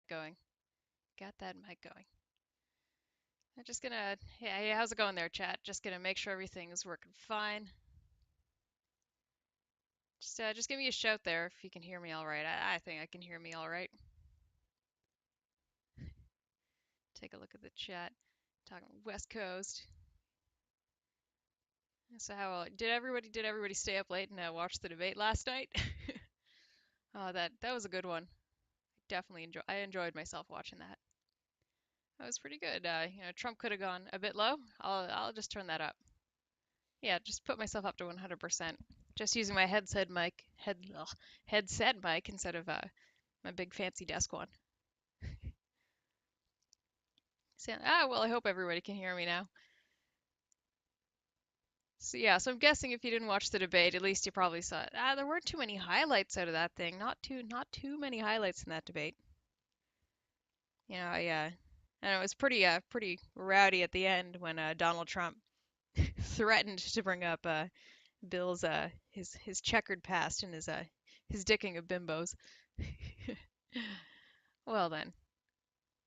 going. Got that mic going. I'm just gonna, hey, how's it going there, chat? Just gonna make sure everything is working fine. Just give me a shout there if you can hear me all right. I think I can hear me all right. Take a look at the chat. Talking West Coast. So how did everybody stay up late and watch the debate last night? Oh, that was a good one. I enjoyed myself watching that. That was pretty good. Trump could have gone a bit low. I'll just turn that up. Yeah, just put myself up to 100%. Just using my headset mic instead of my big fancy desk one. So, well, I hope everybody can hear me now. So yeah, so I'm guessing if you didn't watch the debate, at least you probably saw it. There weren't too many highlights out of that thing. Not too many highlights in that debate. And it was pretty rowdy at the end when Donald Trump threatened to bring up Bill's his checkered past and his dicking of bimbos. Well then.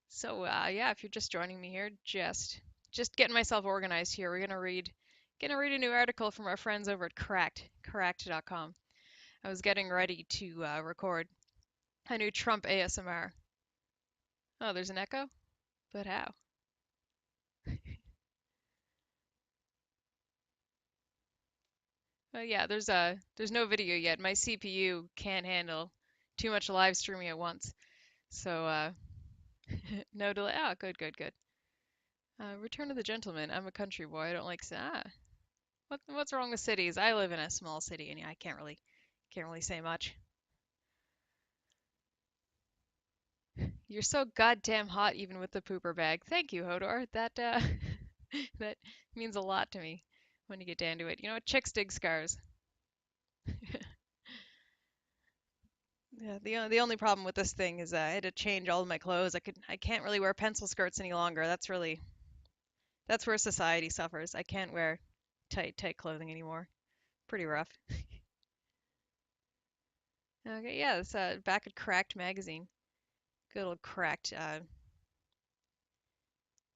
So yeah, if you're just joining me here, just getting myself organized here. We're gonna read a new article from our friends over at Cracked.com. I was getting ready to record a new Trump ASMR. Oh, there's an echo? But how? Yeah, there's no video yet. My CPU can't handle too much live streaming at once. So no delay. Oh, good, good, good. Return of the Gentleman. I'm a country boy. I don't like what's wrong with cities? I live in a small city and yeah, I can't really say much. You're so goddamn hot even with the pooper bag. Thank you, Hodor. That that means a lot to me when you get down to it. You know what? Chicks dig scars. Yeah, the only problem with this thing is I had to change all of my clothes. I can't really wear pencil skirts any longer. That's where society suffers. I can't wear tight clothing anymore. Pretty rough. Okay, yeah, it's back at Cracked magazine. Good old Cracked.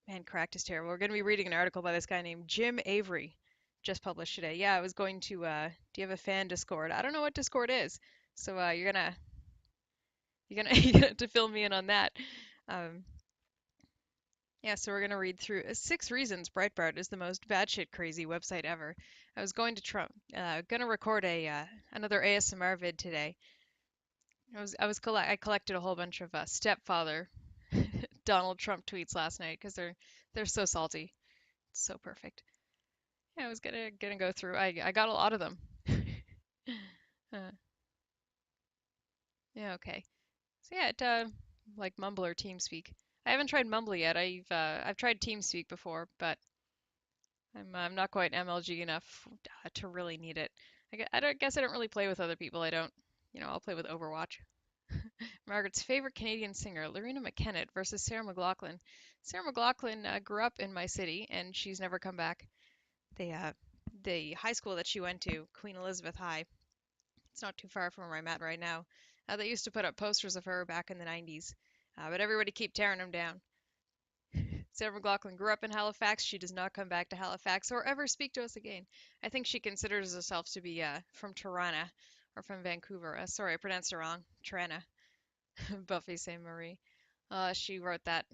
Man, Cracked is terrible. We're going to be reading an article by this guy named Jim Avery, just published today. Yeah, I was going to. Do you have a fan Discord? I don't know what Discord is, so you're gonna have to fill me in on that. Um, Yeah, so we're gonna read through 6 reasons Breitbart is the most batshit crazy website ever. I was going to gonna record a another ASMR vid today. I collected a whole bunch of stepfather Donald Trump tweets last night because they're so salty. It's so perfect. Yeah, I was gonna go through. I got a lot of them. Uh, yeah, okay. So yeah, like Mumble or TeamSpeak. I haven't tried Mumble yet. I've tried TeamSpeak before, but I'm not quite MLG enough to really need it. I guess I don't really play with other people. I'll play with Overwatch. Margaret's favorite Canadian singer, Lorena McKennett, versus Sarah McLachlan. Sarah McLachlan grew up in my city, and she's never come back. The high school that she went to, Queen Elizabeth High, it's not too far from where I'm at right now. They used to put up posters of her back in the 90s, but everybody keep tearing them down. Sarah McLachlan grew up in Halifax. She does not come back to Halifax or ever speak to us again. I think she considers herself to be from Tirana or from Vancouver. Sorry, I pronounced it wrong. Tirana. Buffy Sainte Marie. She wrote that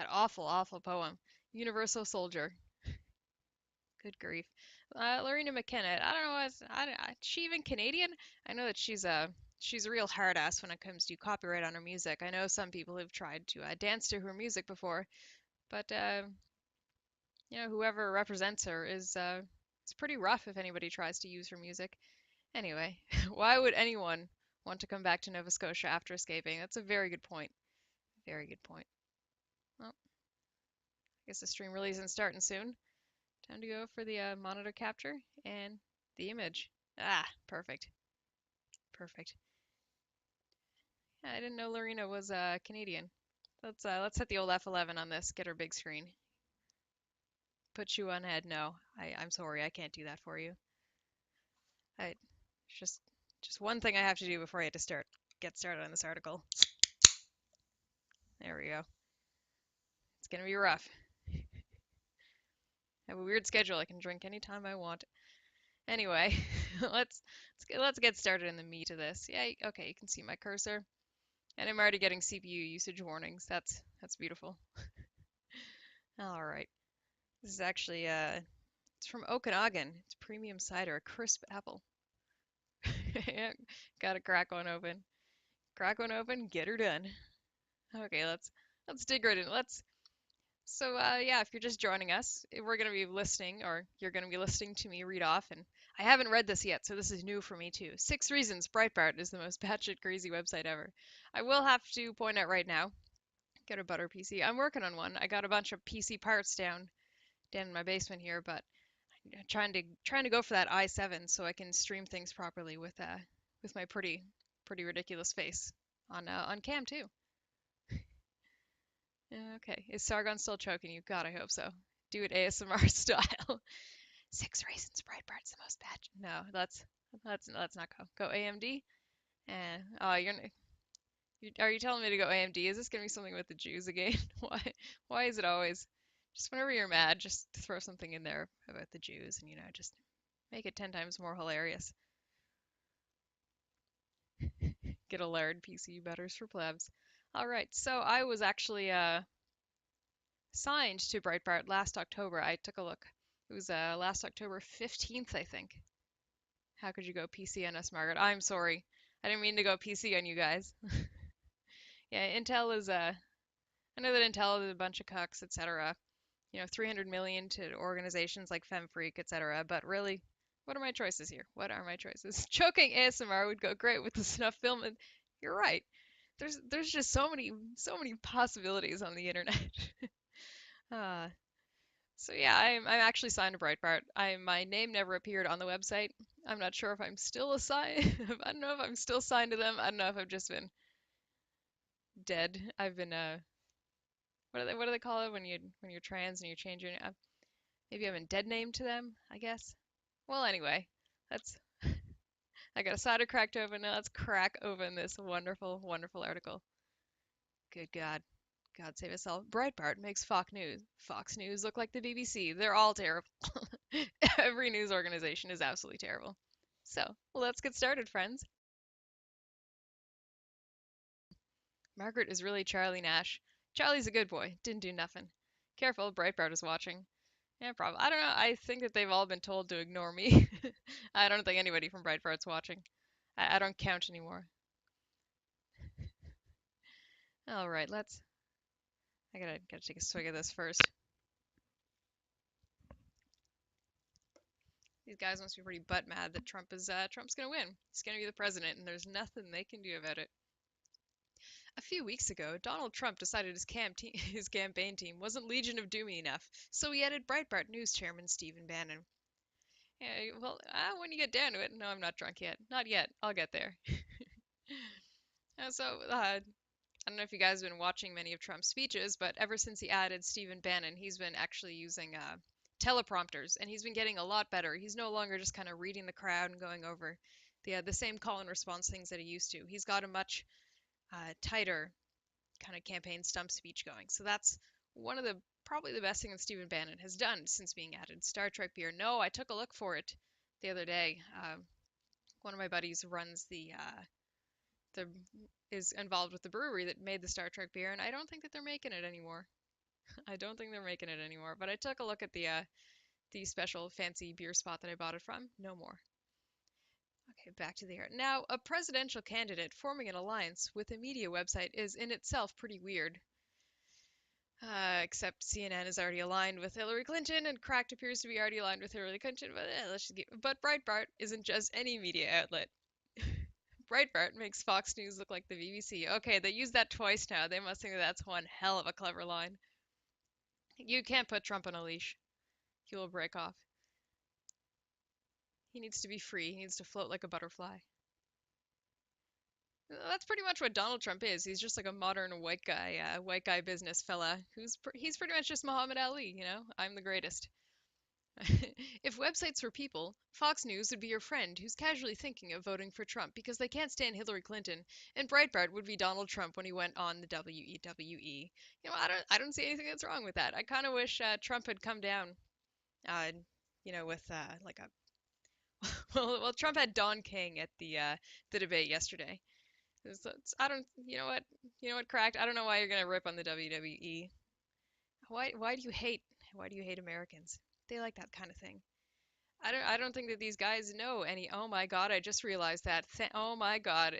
awful, awful poem, Universal Soldier. Good grief. Lorena McKenna. I don't know. Is she even Canadian? I know that she's a real hard ass when it comes to copyright on her music. I know some people have tried to dance to her music before, but whoever represents her is it's pretty rough if anybody tries to use her music. Anyway, why would anyone want to come back to Nova Scotia after escaping? That's a very good point. Very good point. Well, I guess the stream really isn't starting soon. Time to go for the monitor capture and the image. Ah, perfect. Perfect. Yeah, I didn't know Lorena was Canadian. Let's hit the old F11 on this. Get her big screen. Put you on head. No, I'm sorry, I can't do that for you. I just one thing I have to do before I get started on this article. we go. It's gonna be rough. I have a weird schedule. I can drink anytime I want. Anyway, let's get started in the meat of this. Yeah, okay, you can see my cursor, and I'm already getting CPU usage warnings. That's beautiful. All right, this is actually it's from Okanagan. It's premium cider, a crisp apple. Yeah, gotta crack one open. Crack one open, get her done. Okay, let's dig right in. Yeah, if you're just joining us, we're going to be listening, or you're going to be listening to me read off, and I haven't read this yet, so this is new for me too. 6 Reasons Breitbart is the most batshit crazy website ever. I will have to point out right now, get a butter PC. I'm working on one. I got a bunch of PC parts down in my basement here, but I'm trying to go for that i7 so I can stream things properly with my pretty ridiculous face on cam too. Yeah, okay. Is Sargon still choking you? God, I hope so. Do it ASMR style. 6 Reasons Breitbart's the most bad. No, let's not go. Go AMD. Oh, are you telling me to go AMD? Is this gonna be something with the Jews again? Why is it always just whenever you're mad, just throw something in there about the Jews and just make it 10 times more hilarious. Get a layered PC butters for plebs. All right, so I was actually signed to Breitbart last October. I took a look. It was last October 15th, I think. How could you go PC on us, Margaret? I'm sorry. I didn't mean to go PC on you guys. Yeah, Intel is I know that Intel is a bunch of cucks, etc. 300 million to organizations like FemFreak, etc. But really, what are my choices here? What are my choices? Choking ASMR would go great with the snuff film, and you're right. There's just so many possibilities on the internet. uh, So yeah, I'm actually signed to Breitbart. My name never appeared on the website. I'm not sure if I'm still assigned. I don't know if I'm still signed to them. I don't know if I've just been dead. I've been what do they call it when you're trans and you change your name? Maybe I've been dead named to them, I guess. Well, anyway, let's I got a cider cracked open. Now let's crack open this wonderful, wonderful article. Good God. God save us all. Breitbart makes Fox News look like the BBC. They're all terrible. Every news organization is absolutely terrible. So, let's get started, friends. Margaret is really Charlie Nash. Charlie's a good boy. Didn't do nothing. Careful, Breitbart is watching. Yeah, probably. I don't know. I think that they've all been told to ignore me. I don't think anybody from Breitbart's watching. I don't count anymore. All right, let's. I gotta take a swig of this first. These guys must be pretty butt mad that Trump's gonna win. He's gonna be the president, and there's nothing they can do about it. A few weeks ago, Donald Trump decided his campaign team wasn't Legion of Doomy enough, so he added Breitbart News chairman Stephen Bannon. Yeah, well, when you get down to it, no, I'm not drunk yet. Not yet. I'll get there. I don't know if you guys have been watching many of Trump's speeches, but ever since he added Stephen Bannon, he's been actually using teleprompters, and he's been getting a lot better. He's no longer just kind of reading the crowd and going over the same call and response things that he used to. He's got a much tighter kind of campaign stump speech going. So that's one of the probably the best thing that Stephen Bannon has done since being added. Star Trek beer. No, I took a look for it the other day. One of my buddies runs the is involved with the brewery that made the Star Trek beer, and I don't think that they're making it anymore. I don't think they're making it anymore. But I took a look at the special fancy beer spot that I bought it from. No more. Okay, back to the air. Now, a presidential candidate forming an alliance with a media website is in itself pretty weird. Except CNN is already aligned with Hillary Clinton, and Cracked appears to be already aligned with Hillary Clinton. But but Breitbart isn't just any media outlet. Breitbart makes Fox News look like the BBC. Okay, they used that twice now. They must think that that's one hell of a clever line. You can't put Trump on a leash. He will break off. He needs to be free. He needs to float like a butterfly. That's pretty much what Donald Trump is. He's just like a modern white guy business fella he's pretty much just Muhammad Ali. I'm the greatest. If websites were people, Fox News would be your friend who's casually thinking of voting for Trump because they can't stand Hillary Clinton, and Breitbart would be Donald Trump when he went on the WWE. I don't see anything that's wrong with that. I kind of wish Trump had come down, uh, with like a well, Trump had Don King at the debate yesterday. I don't, you know what, cracked. I don't know why you're gonna rip on the WWE. Why do you hate why do you hate Americans? They like that kind of thing. I don't think that these guys know any. Oh my God, I just realized that. Oh my God,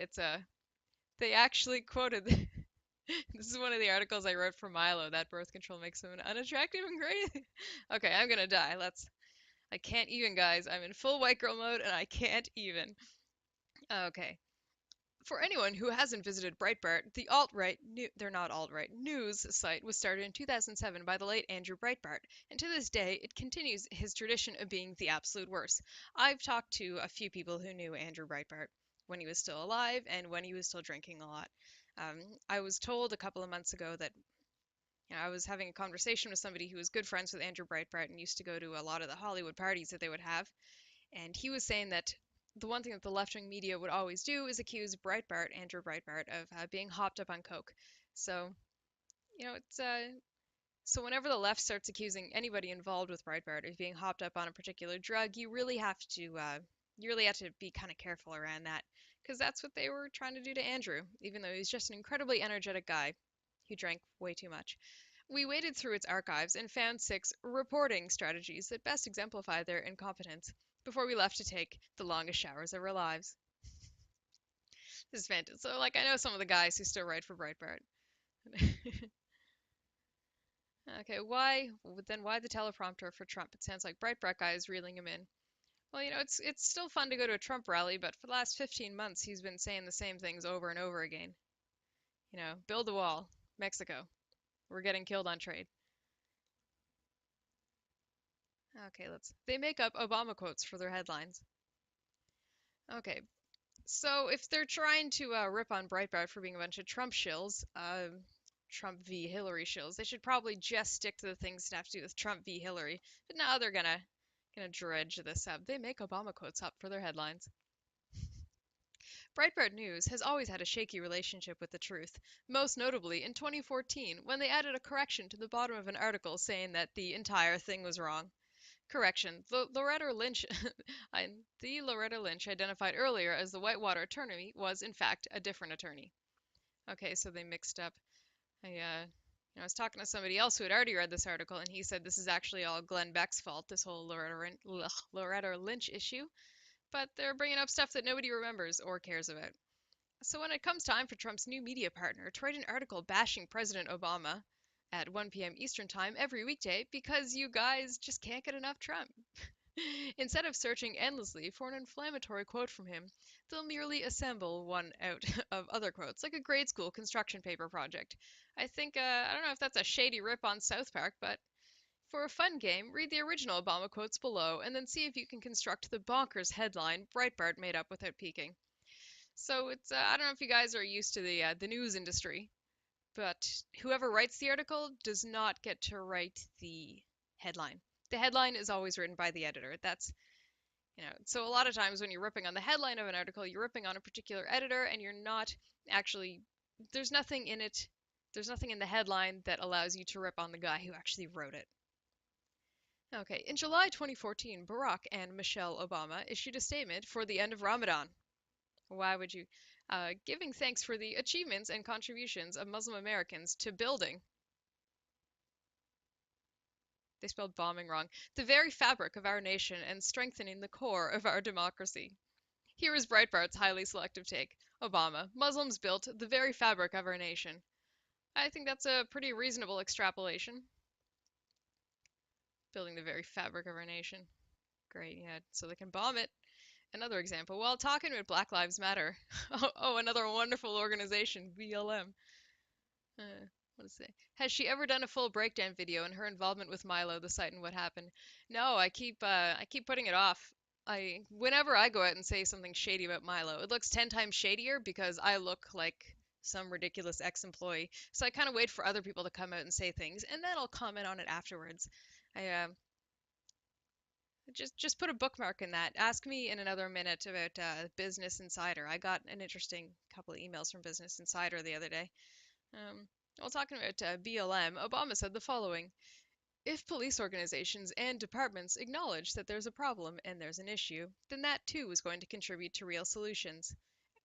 they actually quoted. This is one of the articles I wrote for Milo that birth control makes women unattractive and great. Okay, I'm gonna die. I can't even, guys. I'm in full white girl mode and I can't even. Okay. For anyone who hasn't visited Breitbart, the they're not alt-right, news site was started in 2007 by the late Andrew Breitbart, and to this day it continues his tradition of being the absolute worst. I've talked to a few people who knew Andrew Breitbart when he was still alive and when he was still drinking a lot. I was told a couple of months ago that I was having a conversation with somebody who was good friends with Andrew Breitbart and used to go to a lot of the Hollywood parties that they would have, and he was saying that the one thing that the left wing media would always do is accuse Andrew Breitbart, of being hopped up on coke. So, it's so whenever the left starts accusing anybody involved with Breitbart of being hopped up on a particular drug, you really have to be kind of careful around that, because that's what they were trying to do to Andrew, even though he's just an incredibly energetic guy who drank way too much. We waded through its archives and found 6 reporting strategies that best exemplify their incompetence before we left to take the longest showers of our lives. This is fantastic. So, I know some of the guys who still write for Breitbart. Okay, why the teleprompter for Trump? It sounds like Breitbart guy is reeling him in. Well, it's still fun to go to a Trump rally, but for the last 15 months he's been saying the same things over and over again. Build a wall, Mexico. We're getting killed on trade. Okay, They make up Obama quotes for their headlines. Okay, so if they're trying to rip on Breitbart for being a bunch of Trump shills, Trump v. Hillary shills, they should probably just stick to the things that have to do with Trump v. Hillary. But now they're gonna dredge this up. They make Obama quotes up for their headlines. Breitbart News has always had a shaky relationship with the truth, most notably in 2014 when they added a correction to the bottom of an article saying that the entire thing was wrong. Correction. The Loretta Lynch identified earlier as the Whitewater attorney was, in fact, a different attorney. Okay, so they mixed up. I was talking to somebody else who had already read this article, and he said this is actually all Glenn Beck's fault, this whole Loretta Lynch issue. But they're bringing up stuff that nobody remembers or cares about. So when it comes time for Trump's new media partner to write an article bashing President Obama at 1 p.m. Eastern Time every weekday because you guys just can't get enough Trump. Instead of searching endlessly for an inflammatory quote from him, they'll merely assemble one out of other quotes, like a grade school construction paper project. I don't know if that's a shady rip on South Park, but for a fun game, read the original Obama quotes below and then see if you can construct the bonkers headline Breitbart made up without peeking. So I don't know if you guys are used to the news industry, but whoever writes the article does not get to write the headline. The headline is always written by the editor. So a lot of times when you're ripping on the headline of an article, you're ripping on a particular editor and you're not actually, there's nothing in it, there's nothing in the headline that allows you to rip on the guy who actually wrote it. Okay, in July 2014, Barack and Michelle Obama issued a statement for the end of Ramadan. Why would you? Giving thanks for the achievements and contributions of Muslim Americans to building, they spelled bombing wrong, the very fabric of our nation and strengthening the core of our democracy. Here is Breitbart's highly selective take. Obama, Muslims built the very fabric of our nation. I think that's a pretty reasonable extrapolation. Building the very fabric of our nation. Great, yeah, so they can bomb it. Another example, while talking about Black Lives Matter. Another wonderful organization, BLM. What is it? Has she ever done a full breakdown video on her involvement with Milo, the site, and what happened? No, I keep putting it off. Whenever I go out and say something shady about Milo, it looks 10 times shadier because I look like some ridiculous ex-employee. So I kind of wait for other people to come out and say things, and then I'll comment on it afterwards. I Just put a bookmark in that. Ask me in another minute about Business Insider. I got an interesting couple of emails from Business Insider the other day. While talking about BLM, Obama said the following: if police organizations and departments acknowledge that there's a problem and there's an issue, then that too is going to contribute to real solutions.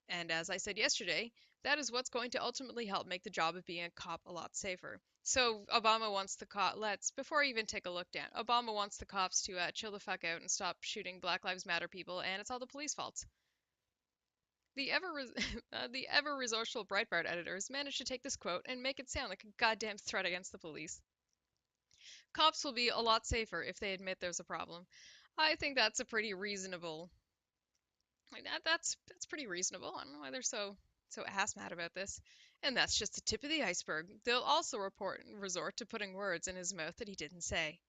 And as I said yesterday, that is what's going to ultimately help make the job of being a cop a lot safer. So Obama wants the before I even take a look down, Obama wants the cops to chill the fuck out and stop shooting Black Lives Matter people, and it's all the police faults. The the ever resourceful Breitbart editors managed to take this quote and make it sound like a goddamn threat against the police. Cops will be a lot safer if they admit there's a problem. I think that's a pretty reasonable. Like that's pretty reasonable. I don't know why they're so ass mad about this. And that's just the tip of the iceberg. They'll also resort to putting words in his mouth that he didn't say.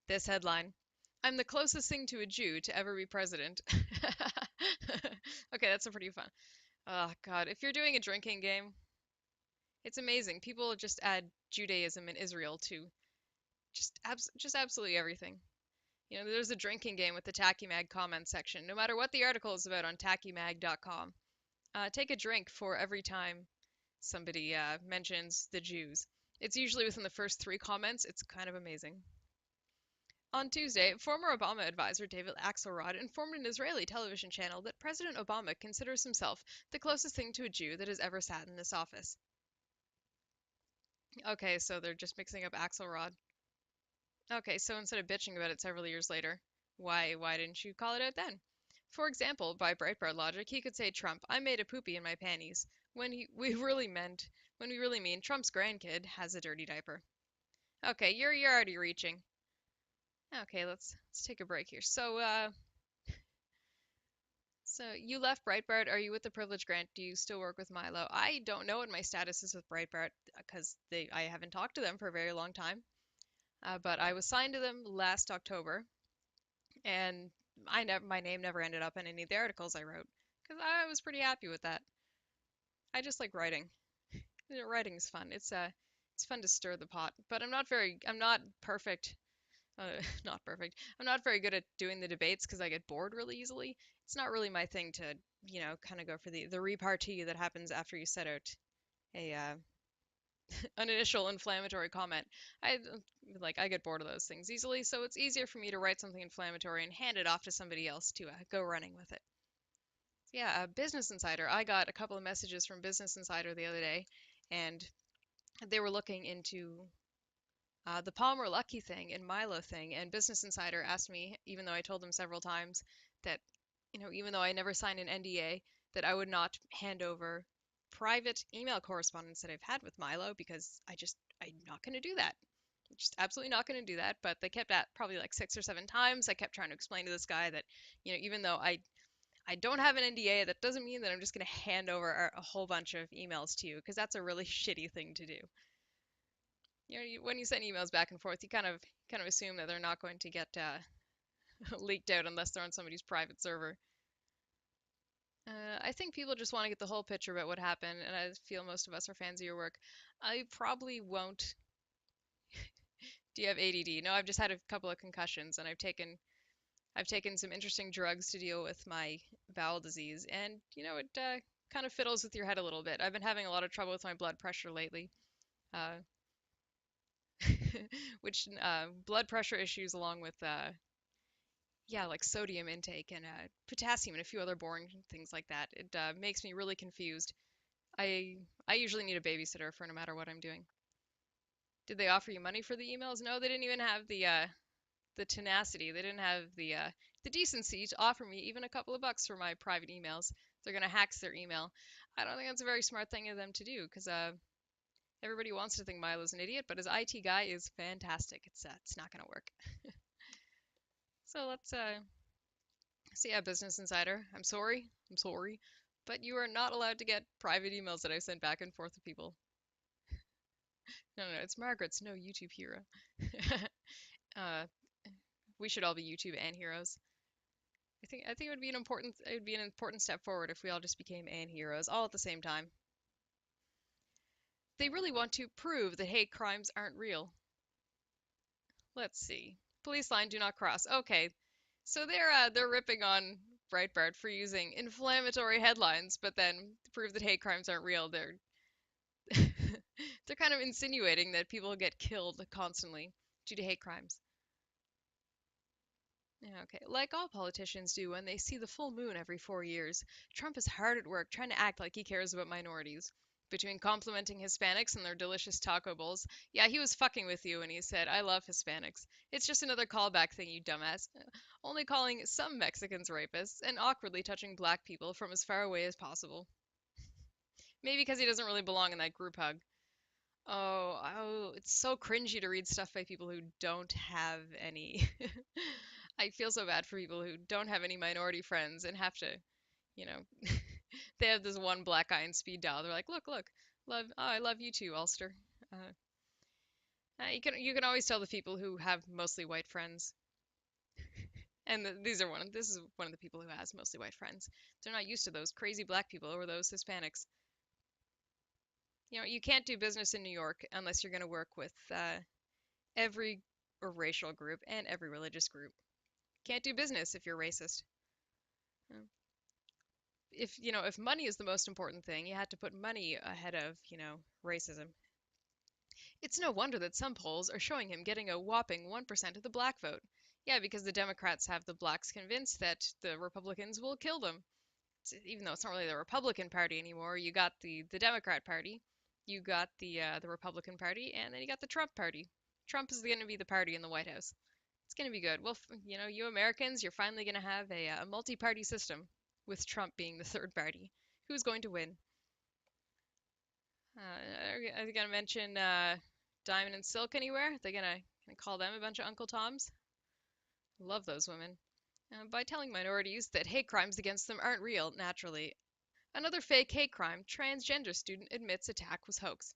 This headline: I'm the closest thing to a Jew to ever be president. Okay, that's a pretty fun. Oh God, if you're doing a drinking game, it's amazing. People just add Judaism and Israel to just absolutely everything. You know, there's a drinking game with the Tacky Mag comment section. No matter what the article is about on tackymag.com, take a drink for every time somebody mentions the Jews. It's usually within the first 3 comments. It's kind of amazing. On Tuesday, former Obama advisor David Axelrod informed an Israeli television channel that President Obama considers himself the closest thing to a Jew that has ever sat in this office. Okay, so they're just mixing up Axelrod. Okay, so instead of bitching about it several years later, why didn't you call it out then? For example, by Breitbart logic, he could say Trump, I made a poopy in my panties, when we really mean Trump's grandkid has a dirty diaper. Okay, you're already reaching. Okay, let's take a break here. So you left Breitbart. Are you with the privilege grant? Do you still work with Milo? I don't know what my status is with Breitbart because they I haven't talked to them for a very long time. But I was signed to them last October, and my name never ended up in any of the articles I wrote because I was pretty happy with that. I just like writing. Writing is fun. It's fun to stir the pot. But I'm not perfect. Not perfect. I'm not very good at doing the debates because I get bored really easily. It's not really my thing to, kind of go for the repartee that happens after you set out a an initial inflammatory comment. I I get bored of those things easily, so it's easier for me to write something inflammatory and hand it off to somebody else to go running with it. Yeah, Business Insider. I got a couple of messages from Business Insider the other day, and they were looking into the Palmer Luckey thing and Milo thing. And Business Insider asked me, even though I told them several times that, even though I never signed an NDA, that I would not hand over private email correspondence that I've had with Milo because I'm not going to do that. Just absolutely not going to do that. But they kept at probably like 6 or 7 times. I kept trying to explain to this guy that, even though I don't have an NDA, that doesn't mean that I'm just going to hand over a whole bunch of emails to you because that's a really shitty thing to do. When you send emails back and forth, you kind of assume that they're not going to get leaked out unless they're on somebody's private server. I think people just want to get the whole picture about what happened, and I feel most of us are fans of your work. I probably won't. Do you have ADD? No, I've just had a couple of concussions, and I've taken some interesting drugs to deal with my bowel disease, and it kind of fiddles with your head a little bit. I've been having a lot of trouble with my blood pressure lately, uh, which blood pressure issues along with yeah, like sodium intake and potassium and a few other boring things like that. It makes me really confused. I I usually need a babysitter for no matter what I'm doing. Did they offer you money for the emails? No, they didn't even have the tenacity. They didn't have the decency to offer me even a couple of bucks for my private emails. They're gonna hack their email. I don't think that's a very smart thing of them to do because everybody wants to think Milo's an idiot, but his IT guy is fantastic. It's not gonna work. So let's so yeah, Business Insider. I'm sorry, but you are not allowed to get private emails that I sent back and forth to people. No, no, it's Margaret's no YouTube hero. uh, we should all be YouTube and heroes. I think it would be an important step forward if we all just became and heroes all at the same time. They really want to prove that hate crimes aren't real. Let's see. Police line do not cross. Okay, So they're ripping on Breitbart for using inflammatory headlines, but then to prove that hate crimes aren't real, they're they're kind of insinuating that people get killed constantly due to hate crimes. Yeah, okay. Like all politicians do when they see the full moon every 4 years, Trump is hard at work trying to act like he cares about minorities. Between complimenting Hispanics and their delicious taco bowls, yeah, he was fucking with you when he said, I love Hispanics. It's just another callback thing, you dumbass. Only calling some Mexicans rapists and awkwardly touching black people from as far away as possible. Maybe because he doesn't really belong in that group hug. Oh, it's so cringy to read stuff by people who don't have any. I feel so bad for people who don't have any minority friends and have to, you know, they have this one black eye in speed dial. They're like, look, I love you too, Ulster. Uh, you can always tell the people who have mostly white friends, and this is one of the people who has mostly white friends. They're not used to those crazy black people or those Hispanics. You can't do business in New York unless you're going to work with every racial group and every religious group. Can't do business if you're racist. Uh, if money is the most important thing, you had to put money ahead of, racism. It's no wonder that some polls are showing him getting a whopping 1% of the black vote. Yeah, because the Democrats have the blacks convinced that the Republicans will kill them. Even though it's not really the Republican Party anymore, you got the Democrat Party, you got the Republican Party, and then you got the Trump Party. Trump is going to be the party in the White House. It's going to be good. Well, you Americans, you're finally going to have a multi-party system with Trump being the third party. Who's going to win? Are they going to mention Diamond and Silk anywhere? They're gonna call them a bunch of Uncle Toms? Love those women. By telling minorities that hate crimes against them aren't real, naturally. Another fake hate crime, transgender student admits attack was hoax.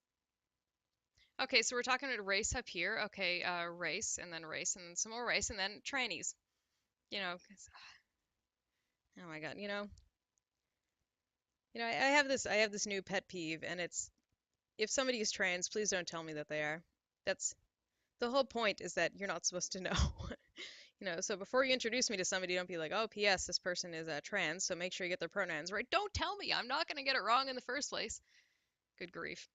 Okay, so we're talking about race up here. Okay, race, and then some more race, and then trannies. You know, 'cause- oh my God, I have this new pet peeve, and it's if somebody is trans, please don't tell me that they are. That's the whole point is that you're not supposed to know. So before you introduce me to somebody, don't be like, oh, P.S. This person is trans, so make sure you get their pronouns right. Don't tell me. I'm not gonna get it wrong in the first place. Good grief.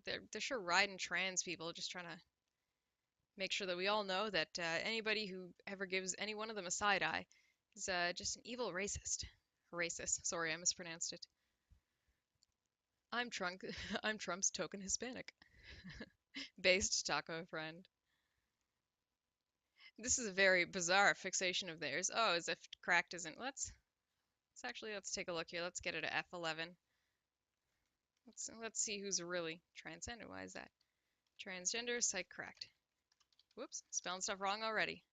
They're sure riding trans people, just trying to make sure that we all know that anybody who ever gives any one of them a side eye is just an evil racist. Racist. Sorry, I mispronounced it. I'm Trump. I'm Trump's token Hispanic. Based taco friend. This is a very bizarre fixation of theirs. Oh, as if cracked isn't. Let's take a look here. Let's get it to F11. Let's see who's really transgender. Why is that? Transgender site cracked. Whoops, spelling stuff wrong already.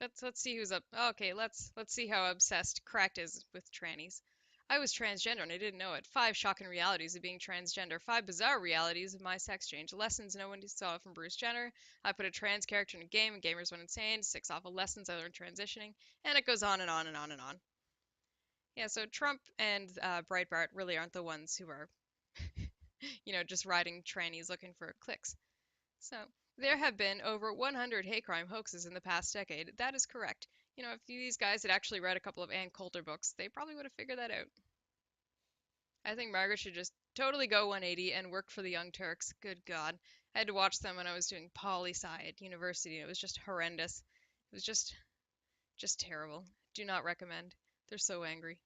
Let's see who's up. Okay, let's see how obsessed cracked is with trannies. I was transgender and I didn't know it. 5 shocking realities of being transgender. 5 bizarre realities of my sex change. Lessons no one saw from Bruce Jenner. I put a trans character in a game and gamers went insane. 6 awful lessons I learned transitioning. And it goes on and on and on and on. Yeah, so Trump and Breitbart really aren't the ones who are, just riding trannies looking for clicks. So there have been over 100 hate crime hoaxes in the past decade. That is correct. If these guys had actually read a couple of Ann Coulter books, they probably would have figured that out. I think Margaret should just totally go 180 and work for the Young Turks. Good God. I had to watch them when I was doing poli-sci at university, and it was just horrendous. It was just terrible. Do not recommend. They're so angry.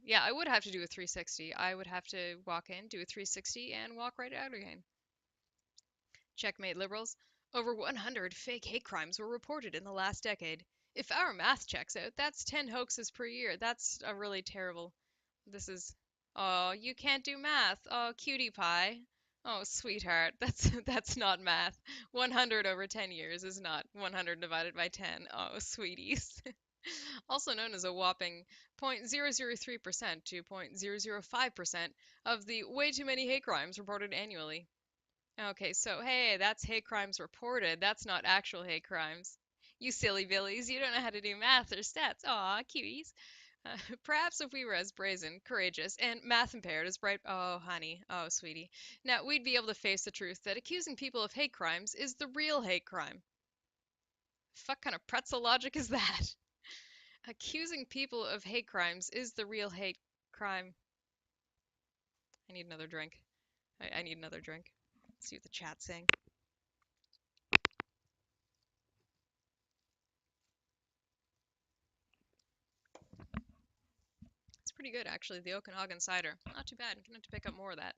Yeah, I would have to do a 360. I would have to walk in, do a 360, and walk right out again. Checkmate liberals. Over 100 fake hate crimes were reported in the last decade. If our math checks out, that's 10 hoaxes per year. That's a really terrible. This is. Oh, you can't do math. Oh, cutie pie. Oh, sweetheart. That's not math. 100 over 10 years is not 100 divided by 10. Oh, sweeties. Also known as a whopping 0.003% to 0.005% of the way too many hate crimes reported annually. Okay, so hey, that's hate crimes reported. That's not actual hate crimes. You silly billies, you don't know how to do math or stats. Aw, cuties. Perhaps if we were as brazen, courageous, and math impaired as bright. Oh, honey. Oh, sweetie. Now, we'd be able to face the truth that accusing people of hate crimes is the real hate crime. Fuck kind of pretzel logic is that? Accusing people of hate crimes is the real hate crime. I need another drink. I need another drink. Let's see what the chat's saying. It's pretty good, actually. The Okanagan cider. Not too bad. I'm gonna have to pick up more of that.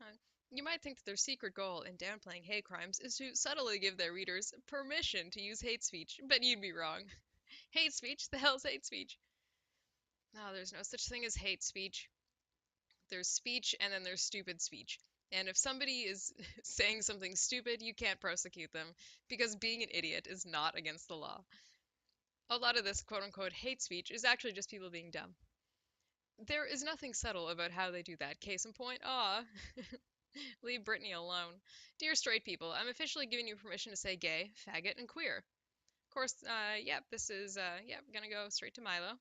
Uh, you might think that their secret goal in downplaying hate crimes is to subtly give their readers permission to use hate speech, but you'd be wrong. Hate speech? The hell's hate speech? No, there's no such thing as hate speech. There's speech and then there's stupid speech. And if somebody is saying something stupid, you can't prosecute them because being an idiot is not against the law. A lot of this quote unquote hate speech is actually just people being dumb. There is nothing subtle about how they do that. Case in point, leave Britney alone. Dear straight people, I'm officially giving you permission to say gay, faggot, and queer. Of course, this is, gonna go straight to Milo.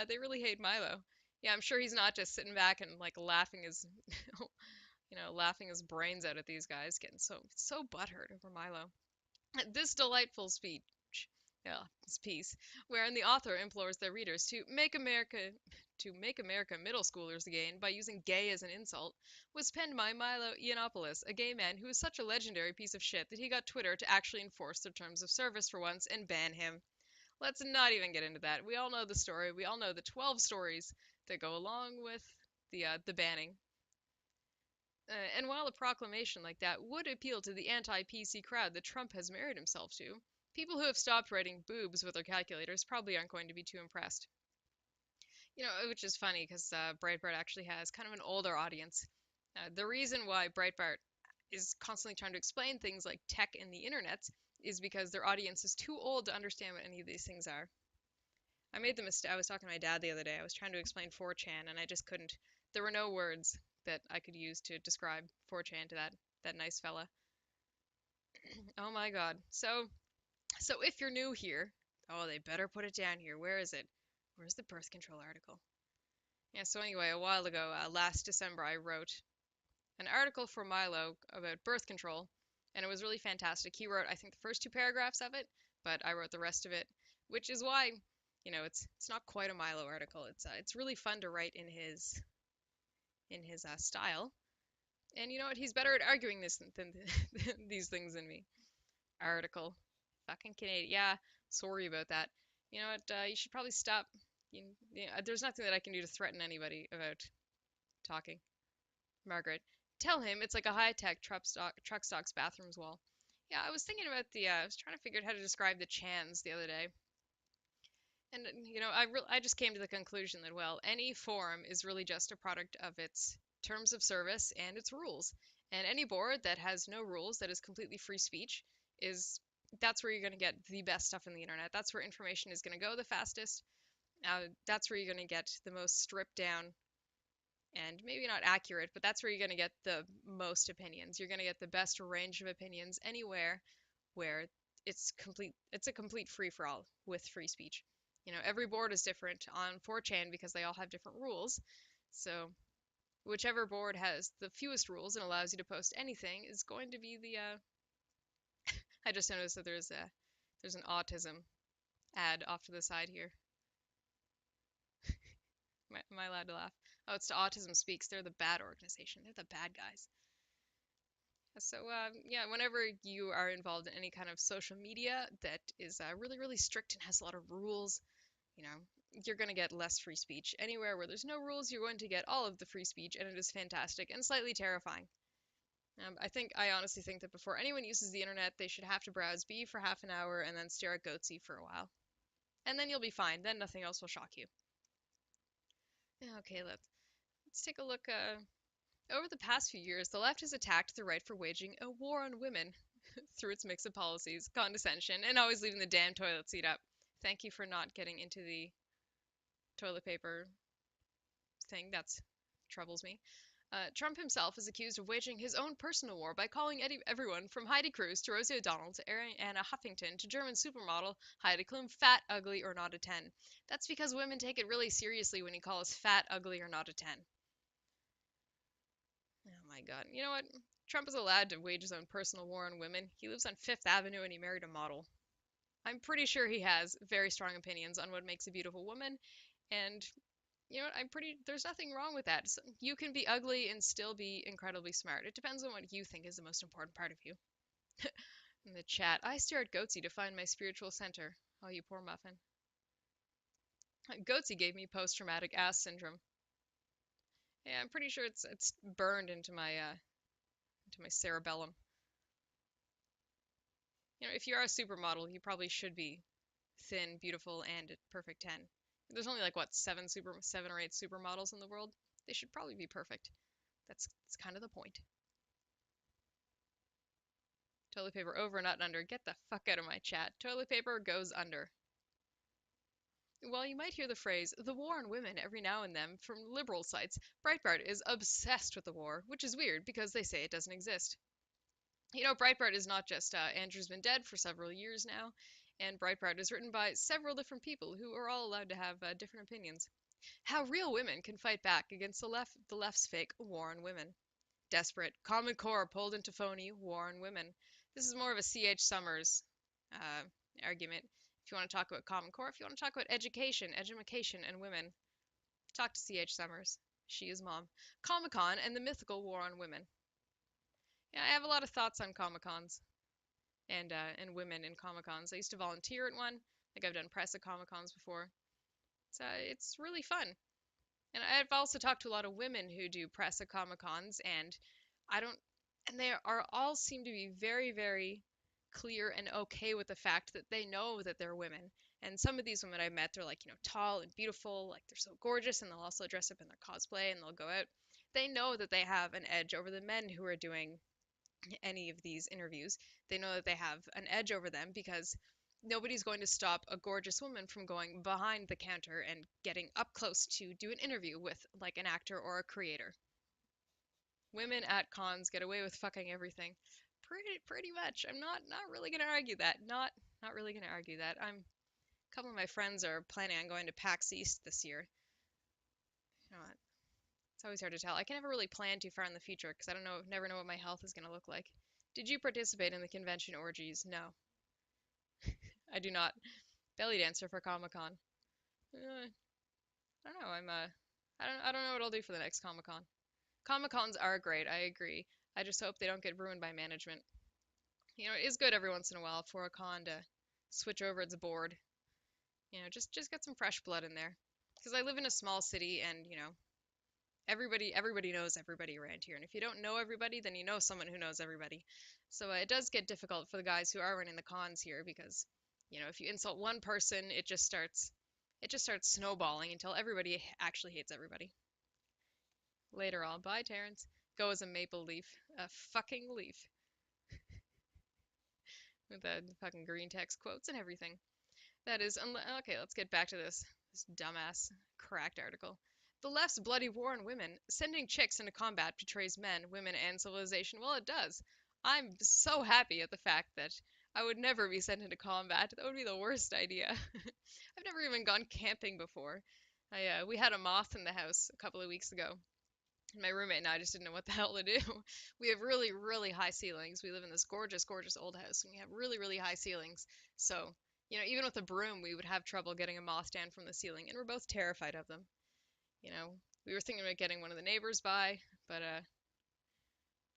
They really hate Milo. Yeah, I'm sure he's not just sitting back and like laughing his, laughing his brains out at these guys, getting so butthurt over Milo. This delightful speech, this piece, wherein the author implores their readers to make America middle schoolers again by using gay as an insult, was penned by Milo Yiannopoulos, a gay man who is such a legendary piece of shit that he got Twitter to actually enforce their terms of service for once and ban him. Let's not even get into that. We all know the story. We all know the 12 stories that go along with the banning. And while a proclamation like that would appeal to the anti-PC crowd that Trump has married himself to, people who have stopped writing boobs with their calculators probably aren't going to be too impressed. Which is funny because Breitbart actually has kind of an older audience. The reason why Breitbart is constantly trying to explain things like tech and the internet is because their audience is too old to understand what any of these things are. I made the mistake. I was talking to my dad the other day. I was trying to explain 4chan and I just couldn't. There were no words that I could use to describe 4chan to that nice fella. Oh my God. So if you're new here, oh, they better put it down here. Where is it? Where's the birth control article? Yeah, so anyway, a while ago, last December, I wrote an article for Milo about birth control, and it was really fantastic. He wrote, I think, the first two paragraphs of it, but I wrote the rest of it, which is why, it's not quite a Milo article. It's really fun to write in his style, and you know what? He's better at arguing this than these things than me. Article, fucking Canadian. Yeah, sorry about that. You know what? You should probably stop. There's nothing that I can do to threaten anybody about talking. Margaret, tell him it's like a high-tech truck stocks bathrooms wall. Yeah, I was thinking about I was trying to figure out how to describe the Chans the other day. And, I just came to the conclusion that, well, any forum is really just a product of its terms of service and its rules. And any board that has no rules, that is completely free speech, that's where you're going to get the best stuff in the internet. That's where information is going to go the fastest. That's where you're going to get the most stripped down and maybe not accurate, but that's where you're going to get the most opinions. You're going to get the best range of opinions anywhere where it's a complete free for all with free speech. Every board is different on 4chan because they all have different rules. So whichever board has the fewest rules and allows you to post anything is going to be the I just noticed that there's an autism ad off to the side here. Am I allowed to laugh? Oh, it's to Autism Speaks. They're the bad organization. They're the bad guys. So, yeah, whenever you are involved in any kind of social media that is really, really strict and has a lot of rules, you're going to get less free speech. Anywhere where there's no rules, you're going to get all of the free speech, and it is fantastic and slightly terrifying. I honestly think that before anyone uses the internet, they should have to browse B for half an hour and then stare at Goatsy for a while. And then you'll be fine. Then nothing else will shock you. Okay, let's take a look. Over the past few years, the left has attacked the right for waging a war on women through its mix of policies, condescension, and always leaving the damn toilet seat up. Thank you for not getting into the toilet paper thing. That troubles me. Trump himself is accused of waging his own personal war by calling everyone from Heidi Cruz to Rosie O'Donnell to Ariana Huffington to German supermodel Heidi Klum fat, ugly, or not a 10. That's because women take it really seriously when you call us fat, ugly, or not a 10. Oh my god. You know what? Trump is allowed to wage his own personal war on women. He lives on Fifth Avenue and he married a model. I'm pretty sure he has very strong opinions on what makes a beautiful woman, and you know what? There's nothing wrong with that. You can be ugly and still be incredibly smart. It depends on what you think is the most important part of you. In the chat, I stare at Goatsy to find my spiritual center. Oh, you poor muffin. Goatsy gave me post-traumatic ass syndrome. Yeah, I'm pretty sure it's burned into my cerebellum. You know, if you are a supermodel, you probably should be thin, beautiful, and a perfect 10. There's only like what, seven or eight supermodels in the world. They should probably be perfect. That's kind of the point. Toilet paper over, not under. Get the fuck out of my chat. Toilet paper goes under. While you might hear the phrase, the war on women, every now and then from liberal sites, Breitbart is obsessed with the war, which is weird because they say it doesn't exist. You know, Breitbart is not just Andrew's been dead for several years now, and Breitbart is written by several different people who are all allowed to have different opinions. How real women can fight back against the left's fake war on women. Desperate, Common Core pulled into phony war on women. This is more of a C.H. Summers uh, argument. If you want to talk about Common Core, if you want to talk about education, and women, talk to C.H. Summers. She is mom. Comic-Con and the mythical war on women. Yeah, I have a lot of thoughts on Comic-Cons and women in Comic-Cons. I used to volunteer at one. Like I've done press at Comic-Cons before. It's really fun. And I've also talked to a lot of women who do press at Comic Cons, and I don't, and they are all seem to be very, very clear and okay with the fact that they know that they're women. And some of these women I met, they're like, you know, tall and beautiful, like they're so gorgeous, and they'll also dress up in their cosplay and they'll go out. They know that they have an edge over the men who are doing any of these interviews. They know that they have an edge over them because nobody's going to stop a gorgeous woman from going behind the counter and getting up close to do an interview with like an actor or a creator. Women at cons get away with fucking everything. Pretty much. I'm not really gonna argue that. Not really gonna argue that. A couple of my friends are planning on going to PAX East this year. You know what? It's always hard to tell. I can never really plan too far in the future because I don't know, never know what my health is gonna look like. Did you participate in the convention orgies? No, I do not. Belly dancer for Comic Con. I don't know. I don't know what I'll do for the next Comic Con. Comic Cons are great. I agree. I just hope they don't get ruined by management. You know, it is good every once in a while for a con to switch over its board. You know, just get some fresh blood in there. Because I live in a small city, and you know, everybody knows everybody around here. And if you don't know everybody, then you know someone who knows everybody. So it does get difficult for the guys who are running the cons here because, you know, if you insult one person, it just starts snowballing until everybody actually hates everybody. Later on, bye Terrence. Go as a maple leaf, a fucking leaf, with the fucking green text quotes and everything. That is okay. Let's get back to this dumbass cracked article. The left's bloody war on women, sending chicks into combat betrays men, women, and civilization. Well, it does. I'm so happy at the fact that I would never be sent into combat. That would be the worst idea. I've never even gone camping before. We had a moth in the house a couple of weeks ago. And my roommate and I just didn't know what the hell to do. We have really, really high ceilings. We live in this gorgeous, gorgeous old house, and we have really, really high ceilings. So, you know, even with a broom, we would have trouble getting a moth down from the ceiling, and we're both terrified of them. You know, we were thinking about getting one of the neighbors by, but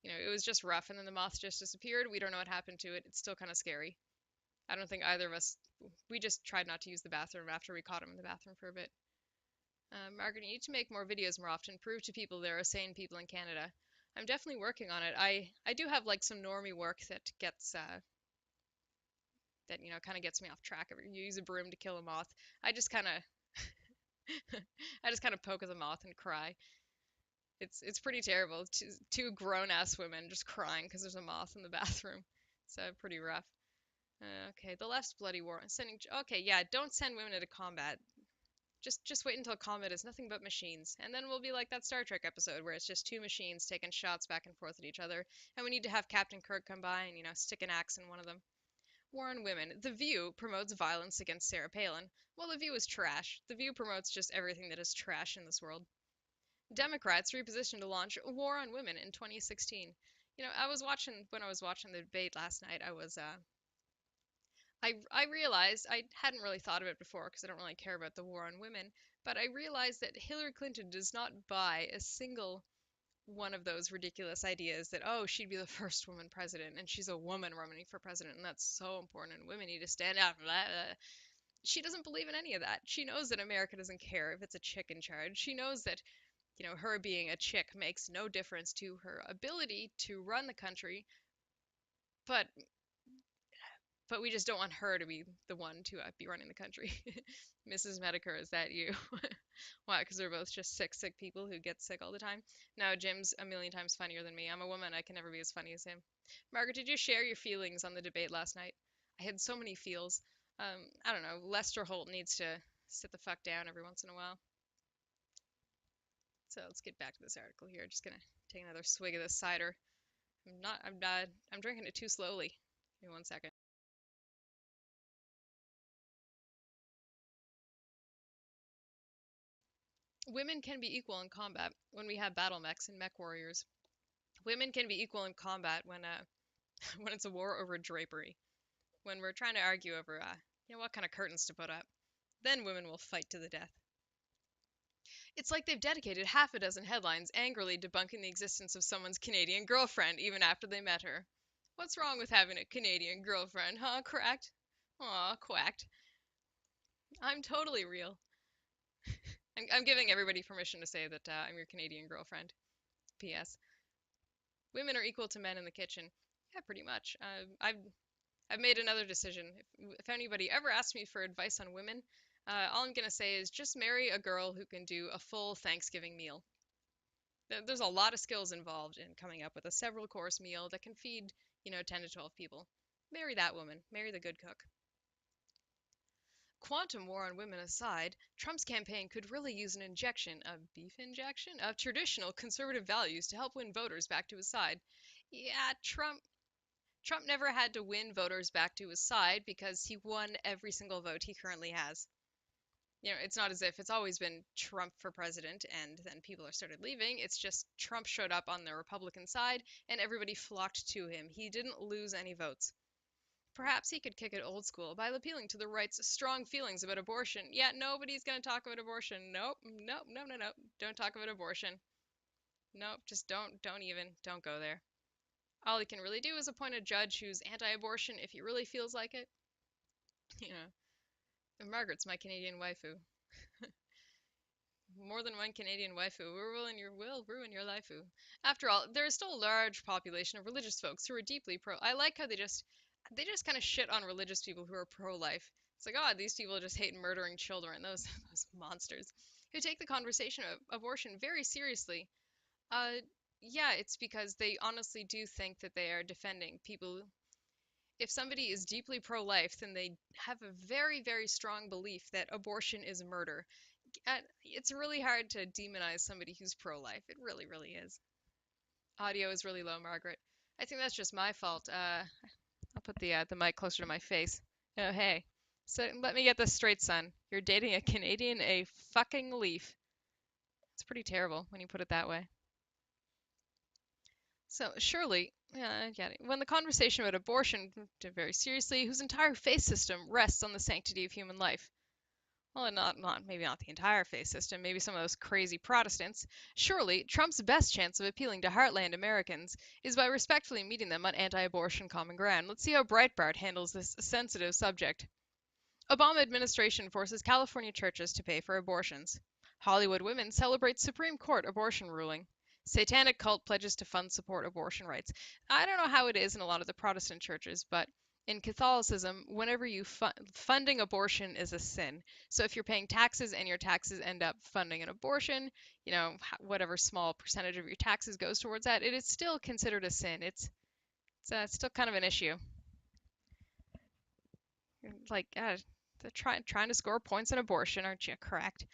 you know, it was just rough, and then the moth just disappeared. We don't know what happened to it. It's still kind of scary. I don't think either of us. We just tried not to use the bathroom after we caught him in the bathroom for a bit. Margaret, you need to make more videos more often. Prove to people there are sane people in Canada. I'm definitely working on it. I do have like some normie work that gets that you know kind of gets me off track. You use a broom to kill a moth. I just kind of I just kind of poke at the moth and cry. It's pretty terrible. Two grown ass women just crying because there's a moth in the bathroom. It's pretty rough. Okay, the left's bloody war sending. Okay, yeah, don't send women into combat. Just wait until Comet is nothing but machines, and then we'll be like that Star Trek episode where it's just two machines taking shots back and forth at each other, and we need to have Captain Kirk come by and stick an axe in one of them. War on women. The View promotes violence against Sarah Palin. Well, The View is trash. The View promotes just everything that is trash in this world. Democrats repositioned to launch a war on women in 2016. When I was watching the debate last night, I realized I hadn't really thought of it before because I don't really care about the war on women, but I realized that Hillary Clinton does not buy a single one of those ridiculous ideas that, oh, she'd be the first woman president and she's a woman running for president and that's so important and women need to stand up. Blah, blah. She doesn't believe in any of that. She knows that America doesn't care if it's a chick in charge. She knows that, her being a chick makes no difference to her ability to run the country, but we just don't want her to be the one to be running the country. Mrs. Medicare, is that you? Why? Because we're both just sick people who get sick all the time. No, Jim's a million times funnier than me. I'm a woman. I can never be as funny as him. Margaret, did you share your feelings on the debate last night? I had so many feels. I don't know. Lester Holt needs to sit the fuck down every once in a while. So let's get back to this article here. Just gonna take another swig of this cider. I'm drinking it too slowly. Give me 1 second. Women can be equal in combat when we have battle mechs and mech warriors. Women can be equal in combat when when it's a war over drapery. When we're trying to argue over what kind of curtains to put up. Then women will fight to the death. It's like they've dedicated half a dozen headlines angrily debunking the existence of someone's Canadian girlfriend even after they met her. What's wrong with having a Canadian girlfriend, huh, cracked? Aw, quacked. I'm totally real. I'm giving everybody permission to say that I'm your Canadian girlfriend. P.S. Women are equal to men in the kitchen. Yeah, pretty much. I've made another decision. If anybody ever asks me for advice on women, all I'm gonna say is just marry a girl who can do a full Thanksgiving meal. There's a lot of skills involved in coming up with a several course meal that can feed, 10 to 12 people. Marry that woman. Marry the good cook. Quantum war on women aside, Trump's campaign could really use an injection, a beef injection, of traditional conservative values to help win voters back to his side. Yeah, Trump never had to win voters back to his side because he won every single vote he currently has. It's not as if it's always been Trump for president and then people are started leaving. It's just Trump showed up on the Republican side and everybody flocked to him. He didn't lose any votes. Perhaps he could kick it old school by appealing to the right's strong feelings about abortion. Yeah, nobody's going to talk about abortion. Nope, nope, no, no, no. Don't talk about abortion. Nope, just don't go there. All he can really do is appoint a judge who's anti-abortion if he really feels like it. You know, and Margaret's my Canadian waifu. More than one Canadian waifu will ruin your lifeu. After all, there is still a large population of religious folks who are deeply pro. I like how they just kind of shit on religious people who are pro-life. It's like, oh, these people just hate murdering children. Those monsters who take the conversation of abortion very seriously. Uh, yeah, it's because they honestly do think that they are defending people. If somebody is deeply pro-life, then they have a very, very strong belief that abortion is murder. It's really hard to demonize somebody who's pro-life. It really, really is. Audio is really low, Margaret. I think that's just my fault. I'll put the mic closer to my face. Oh, hey. So let me get this straight, son. You're dating a Canadian, a fucking leaf. It's pretty terrible when you put it that way. So surely, yeah, I get it. When the conversation about abortion took very seriously, whose entire faith system rests on the sanctity of human life. Well, maybe not the entire faith system, maybe some of those crazy Protestants. Surely, Trump's best chance of appealing to heartland Americans is by respectfully meeting them on anti-abortion common ground. Let's see how Breitbart handles this sensitive subject. Obama administration forces California churches to pay for abortions. Hollywood women celebrate Supreme Court abortion ruling. Satanic cult pledges to fund support abortion rights. I don't know how it is in a lot of the Protestant churches, but in Catholicism, whenever funding abortion is a sin. So if you're paying taxes and your taxes end up funding an abortion, whatever small percentage of your taxes goes towards that, it is still considered a sin. It's still kind of an issue. Like, They're trying to score points on abortion, aren't you? Correct.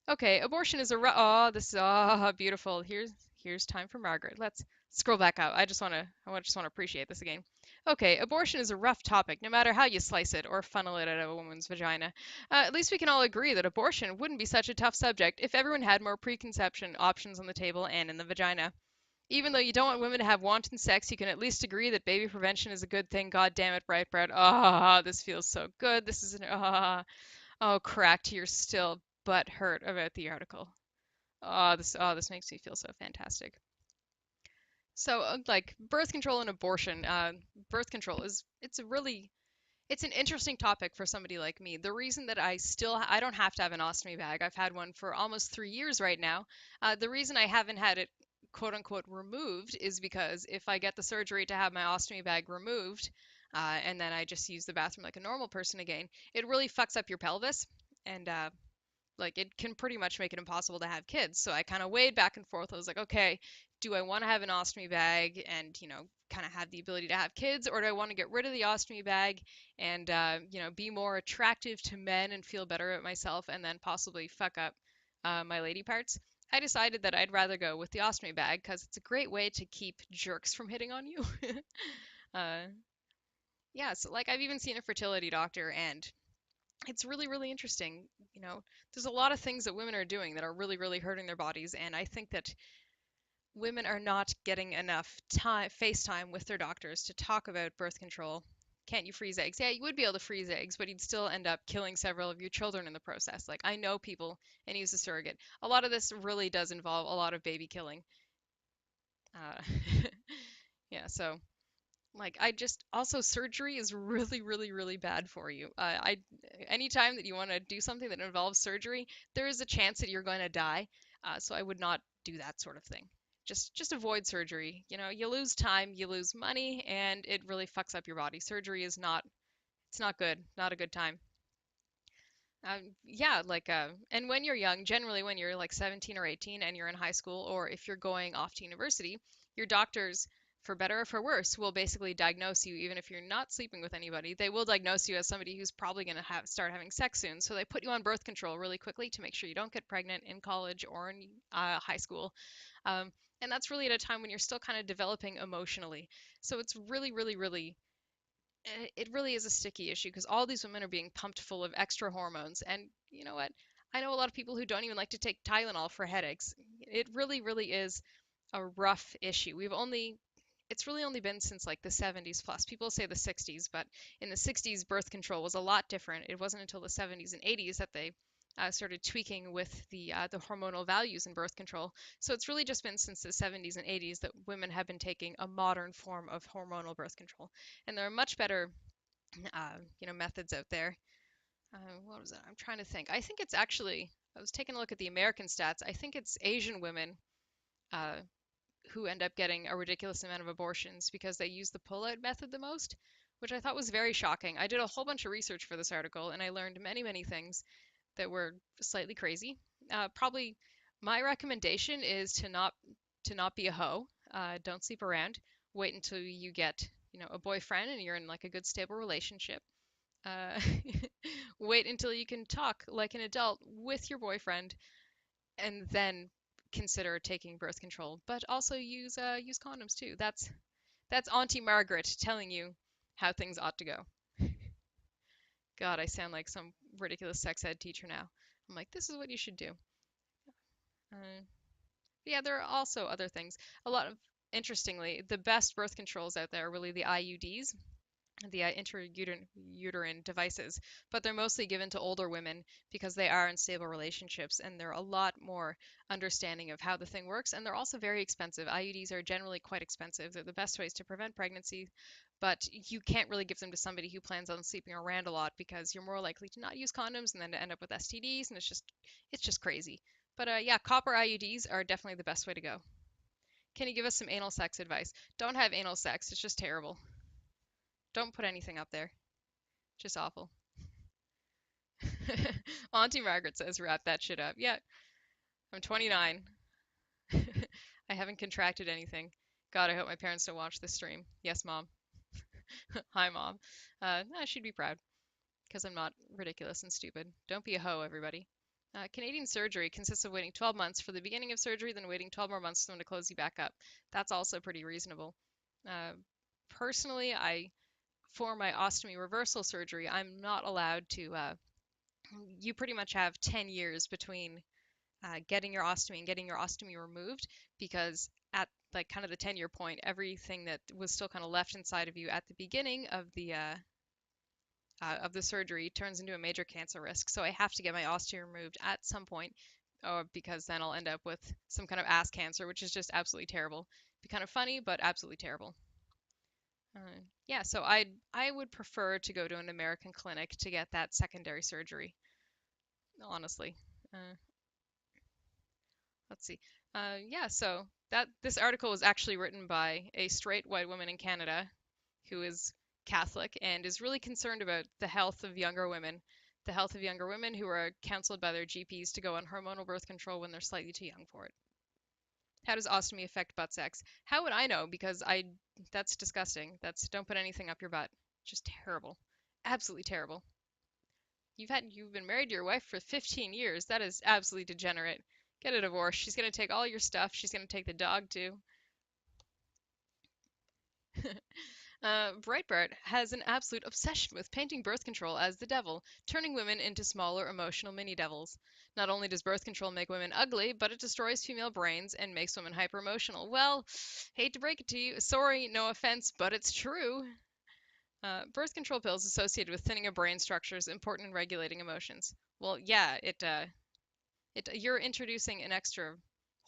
Okay, abortion is a oh, this is beautiful. Here's time for Margaret. Let's scroll back out. Just want to appreciate this again. Okay, abortion is a rough topic, no matter how you slice it or funnel it out of a woman's vagina. At least we can all agree that abortion wouldn't be such a tough subject if everyone had more preconception options on the table and in the vagina. Even though you don't want women to have wanton sex, you can at least agree that baby prevention is a good thing. God damn it, Breitbart. This feels so good. This is an oh, cracked. You're still butt hurt about the article. This makes me feel so fantastic. So, like birth control and abortion. Birth control is it's an interesting topic for somebody like me. The reason that I don't have to have an ostomy bag. I've had one for almost 3 years right now. The reason I haven't had it quote unquote removed is because if I get the surgery to have my ostomy bag removed, and then I just use the bathroom like a normal person again, it really fucks up your pelvis. And like it can pretty much make it impossible to have kids. So I kind of weighed back and forth. I was like, okay, do I want to have an ostomy bag and, kind of have the ability to have kids, or do I want to get rid of the ostomy bag and, be more attractive to men and feel better about myself and then possibly fuck up my lady parts? I decided that I'd rather go with the ostomy bag because it's a great way to keep jerks from hitting on you. uh, yeah, so like I've even seen a fertility doctor and it's really, really interesting. You know, there's a lot of things that women are doing that are really, really hurting their bodies, and I think that women are not getting enough time, face time with their doctors to talk about birth control. Can't you freeze eggs? Yeah, you would be able to freeze eggs, but you'd still end up killing several of your children in the process. Like, I know people and use a surrogate. A lot of this really does involve a lot of baby killing. Uh, yeah, so like I just also surgery is really, really, really bad for you. Anytime that you want to do something that involves surgery, there is a chance that you're going to die. So I would not do that sort of thing. Just avoid surgery. You know, you lose time, you lose money, and it really fucks up your body. Surgery is not it's not good, not a good time. Yeah, and when you're young, generally when you're like 17 or 18 and you're in high school, or if you're going off to university, your doctors, for better or for worse, will basically diagnose you, even if you're not sleeping with anybody. They will diagnose you as somebody who's probably going to start having sex soon. So they put you on birth control really quickly to make sure you don't get pregnant in college or in high school. Um, and that's really at a time when you're still kind of developing emotionally. So it's really, really, really it really is a sticky issue because all these women are being pumped full of extra hormones. And you know what? I know a lot of people who don't even like to take Tylenol for headaches. It really, really is a rough issue. It's really only been since like the 70s plus. People say the 60s, but in the 60s, birth control was a lot different. It wasn't until the 70s and 80s that they started tweaking with the hormonal values in birth control. So it's really just been since the 70s and 80s that women have been taking a modern form of hormonal birth control, and there are much better, methods out there. What was that? I'm trying to think. I think it's actually. I was taking a look at the American stats. I think it's Asian women uh, who end up getting a ridiculous amount of abortions because they use the pull-out method the most, which I thought was very shocking. I did a whole bunch of research for this article and I learned many, many things that were slightly crazy. Probably my recommendation is to not be a hoe. Don't sleep around. Wait until you get, a boyfriend and you're in like a good stable relationship. Uh, wait until you can talk like an adult with your boyfriend and then consider taking birth control, but also use condoms too. That's Auntie Margaret telling you how things ought to go. God, I sound like some ridiculous sex ed teacher now. I'm like, this is what you should do. Uh, yeah, there are also other things. A lot of Interestingly, the best birth controls out there are really the IUDs, the intrauterine devices, but they're mostly given to older women because they are in stable relationships and they're a lot more understanding of how the thing works. And they're also very expensive. IUDs are generally quite expensive. They're the best ways to prevent pregnancy, but you can't really give them to somebody who plans on sleeping around a lot because you're more likely to not use condoms and then to end up with STDs, and it's just crazy. But yeah, copper IUDs are definitely the best way to go. Can you give us some anal sex advice? Don't have anal sex. It's just terrible. Don't put anything up there. Just awful. Auntie Margaret says, wrap that shit up. Yeah, I'm 29. I haven't contracted anything. God, I hope my parents don't watch this stream. Yes, Mom. Hi, Mom. She'd be proud. because I'm not ridiculous and stupid. Don't be a hoe, everybody. Canadian surgery consists of waiting 12 months for the beginning of surgery, then waiting 12 more months for them to close you back up. That's also pretty reasonable. Uh, Personally, for my ostomy reversal surgery, I'm not allowed to. You pretty much have 10 years between getting your ostomy and getting your ostomy removed, because at like kind of the 10-year point, everything that was still kind of left inside of you at the beginning of the surgery turns into a major cancer risk. So I have to get my ostomy removed at some point, because then I'll end up with some kind of ass cancer, which is just absolutely terrible. Be kind of funny, but absolutely terrible. Yeah, so I would prefer to go to an American clinic to get that secondary surgery, honestly. Uh, let's see. Yeah, so that this article was actually written by a straight white woman in Canada who is Catholic and is really concerned about the health of younger women, who are counseled by their GPs to go on hormonal birth control when they're slightly too young for it. How does ostomy affect butt sex? How would I know? Because that's disgusting. Don't put anything up your butt. Just terrible. Absolutely terrible. You've been married to your wife for 15 years. That is absolutely degenerate. Get a divorce. She's gonna take all your stuff. She's gonna take the dog too. Breitbart has an absolute obsession with painting birth control as the devil, turning women into smaller emotional mini devils. Not only does birth control make women ugly, but it destroys female brains and makes women hyper emotional. Well, hate to break it to you. Sorry, no offense, but it's true. Birth control pills associated with thinning of brain structures important in regulating emotions. Well, yeah, you're introducing an extra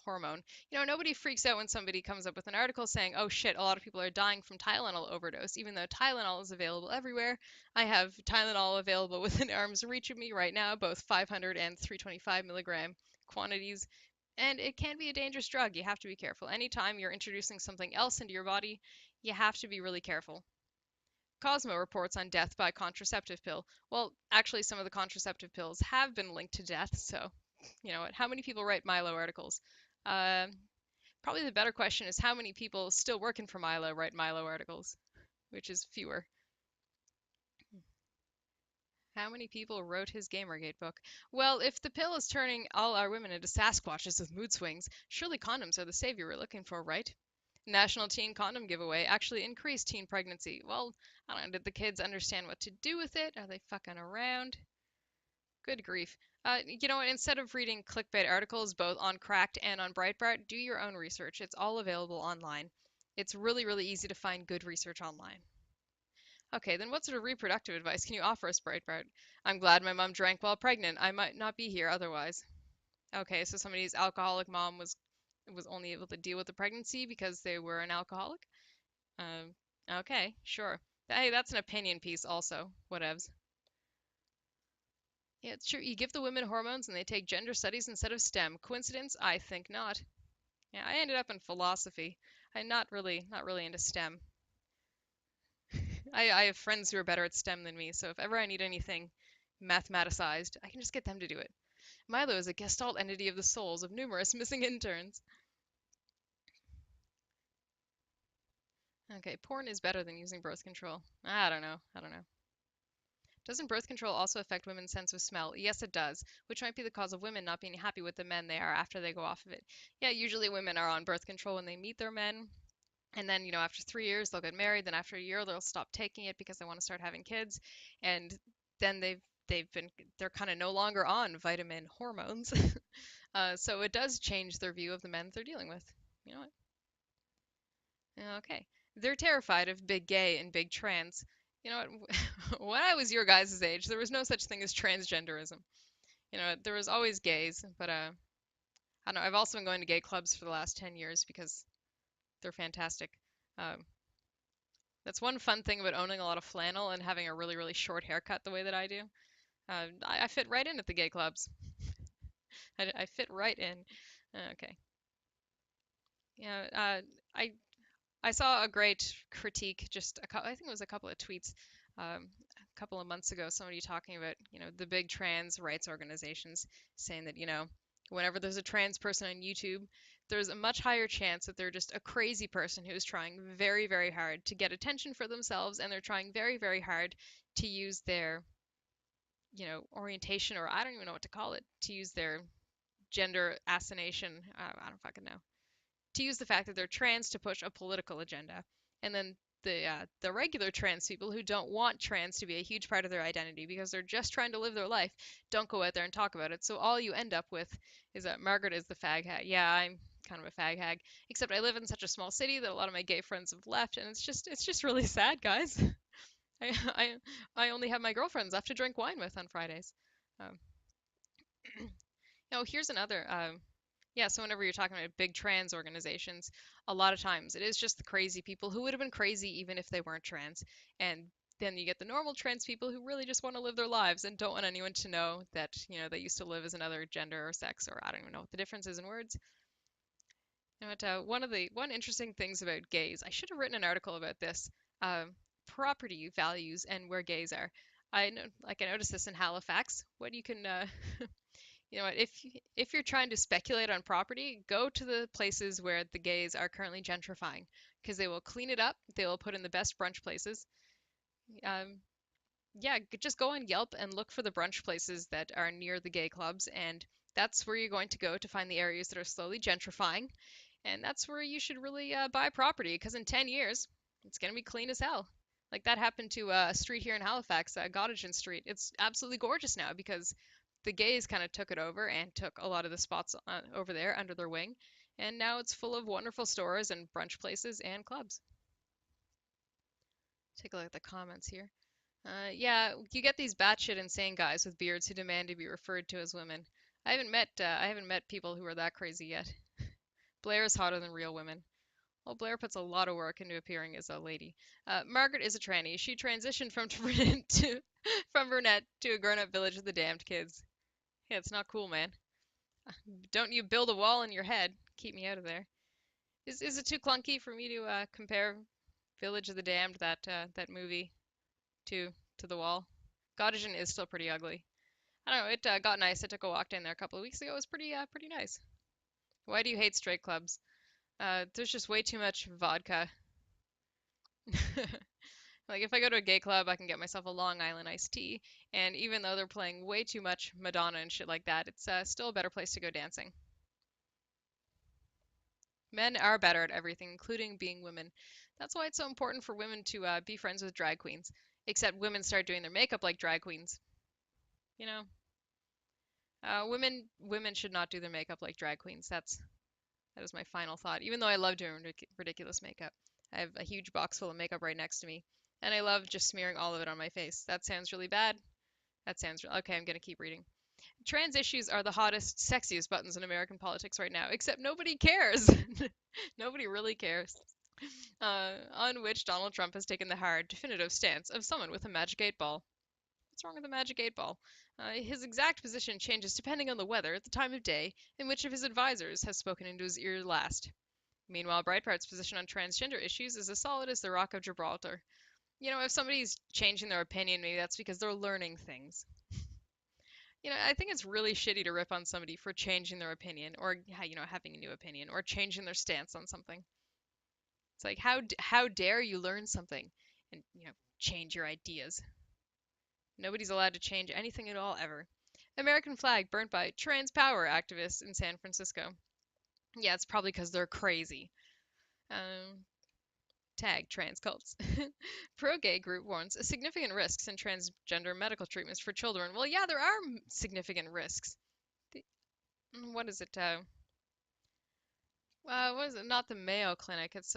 hormone. Nobody freaks out when somebody comes up with an article saying, "Oh shit, a lot of people are dying from Tylenol overdose," even though Tylenol is available everywhere. I have Tylenol available within arm's reach of me right now, both 500 and 325 milligram quantities. And it can be a dangerous drug. You have to be careful. Anytime you're introducing something else into your body, you have to be really careful. Cosmo reports on death by contraceptive pill. Well, actually, some of the contraceptive pills have been linked to death, so you know what? How many people write Milo articles? Uh, Probably the better question is how many people still working for Milo write Milo articles, which is fewer. How many people wrote his Gamergate book? Well, if the pill is turning all our women into Sasquatches with mood swings, surely condoms are the savior we're looking for, right? National Teen Condom Giveaway actually increased teen pregnancy. Well, I don't know, did the kids understand what to do with it? Are they fucking around? Good grief. You know what? Instead of reading clickbait articles both on Cracked and on Breitbart, do your own research. It's all available online. It's really, really easy to find good research online. Okay, then what sort of reproductive advice can you offer us, Breitbart? I'm glad my mom drank while pregnant. I might not be here otherwise. Okay, so somebody's alcoholic mom was only able to deal with the pregnancy because they were an alcoholic? Um, okay, sure. Hey, that's an opinion piece also. Whatevs. Yeah, it's true. You give the women hormones and they take gender studies instead of STEM. Coincidence? I think not. Yeah, I ended up in philosophy. I'm not really into STEM. I have friends who are better at STEM than me, so if ever I need anything mathematicized, I can just get them to do it. Milo is a gestalt entity of the souls of numerous missing interns. Okay, porn is better than using birth control. I don't know. I don't know. Doesn't birth control also affect women's sense of smell? Yes, it does, which might be the cause of women not being happy with the men they are after they go off of it. Yeah, usually women are on birth control when they meet their men, and then, after 3 years, they'll get married. Then after a year, they'll stop taking it because they want to start having kids, and then they're kind of no longer on vitamin hormones. So it does change their view of the men they're dealing with. You know what? Okay. They're terrified of big gay and big trans. You know what? When I was your guys' age, there was no such thing as transgenderism. There was always gays, but I don't know. I've also been going to gay clubs for the last 10 years because they're fantastic. Um, that's one fun thing about owning a lot of flannel and having a really, really short haircut the way that I do. I fit right in at the gay clubs. I fit right in. Okay. Yeah. I I saw a great critique I think it was a couple of tweets a couple of months ago, somebody talking about, the big trans rights organizations saying that, whenever there's a trans person on YouTube, there's a much higher chance that they're just a crazy person who's trying very, very hard to get attention for themselves, and they're trying very, very hard to use their orientation, or I don't even know what to call it, to use their gender assignation. I don't fucking know. To use the fact that they're trans to push a political agenda, and then the regular trans people who don't want trans to be a huge part of their identity because they're just trying to live their life don't go out there and talk about it. So all you end up with is that Margaret is the fag hag. Yeah, I'm kind of a fag hag, except I live in such a small city that a lot of my gay friends have left, and it's just really sad, guys. I I I only have my girlfriends left to drink wine with on Fridays. Um, here's another. Yeah, so whenever you're talking about big trans organizations, a lot of times it is just the crazy people who would have been crazy even if they weren't trans. And then you get the normal trans people who really just want to live their lives and don't want anyone to know that, they used to live as another gender or sex, or I don't even know what the difference is in words. But one interesting things about gays, I should have written an article about this, property values and where gays are. I noticed this in Halifax. What you can You know what? If you're trying to speculate on property, go to the places where the gays are currently gentrifying, because they will clean it up. They will put in the best brunch places. Um, yeah, just go on Yelp and look for the brunch places that are near the gay clubs, and that's where you're going to go to find the areas that are slowly gentrifying, and that's where you should really buy property, because in 10 years, it's going to be clean as hell. Like that happened to a street here in Halifax, Gottingen Street. It's absolutely gorgeous now because the gays kind of took it over and took a lot of the spots over there under their wing, and now it's full of wonderful stores and brunch places and clubs. Take a look at the comments here. Yeah, you get these batshit insane guys with beards who demand to be referred to as women. I haven't met people who are that crazy yet. Blair is hotter than real women. Well, Blair puts a lot of work into appearing as a lady. Margaret is a tranny. She transitioned from brunette to a grown-up village of the damned kids. Yeah, it's not cool, man. Don't you build a wall in your head. Keep me out of there. Is it too clunky for me to compare Village of the Damned, that movie, to the wall? Gottingen is still pretty ugly. I don't know. It got nice. I took a walk down there a couple of weeks ago. It was pretty nice. Why do you hate straight clubs? There's just way too much vodka. Like if I go to a gay club, I can get myself a Long Island iced tea, and even though they're playing way too much Madonna and shit like that, it's still a better place to go dancing. Men are better at everything, including being women. That's why it's so important for women to be friends with drag queens. Except women start doing their makeup like drag queens. You know, women should not do their makeup like drag queens. That is my final thought. Even though I love doing ridiculous makeup, I have a huge box full of makeup right next to me, and I love just smearing all of it on my face. That sounds really bad. Okay. I'm gonna keep reading. Trans issues are the hottest, sexiest buttons in American politics right now, except nobody cares. Nobody really cares. On which Donald Trump has taken the hard, definitive stance of someone with a magic 8 ball. What's wrong with the magic 8 ball? His exact position changes depending on the weather, the time of day, and which of his advisors has spoken into his ear last. Meanwhile, Breitbart's position on transgender issues is as solid as the Rock of Gibraltar. If somebody's changing their opinion, maybe that's because they're learning things. I think it's really shitty to rip on somebody for changing their opinion, or having a new opinion, or changing their stance on something. It's like how dare you learn something and change your ideas. Nobody's allowed to change anything at all ever. American flag burnt by trans power activists in San Francisco. Yeah, it's probably because they're crazy. Tag trans cults. Pro-gay group warns of significant risks in transgender medical treatments for children. Well, yeah, there are significant risks. What is it? What is it? Not the Mayo Clinic. It's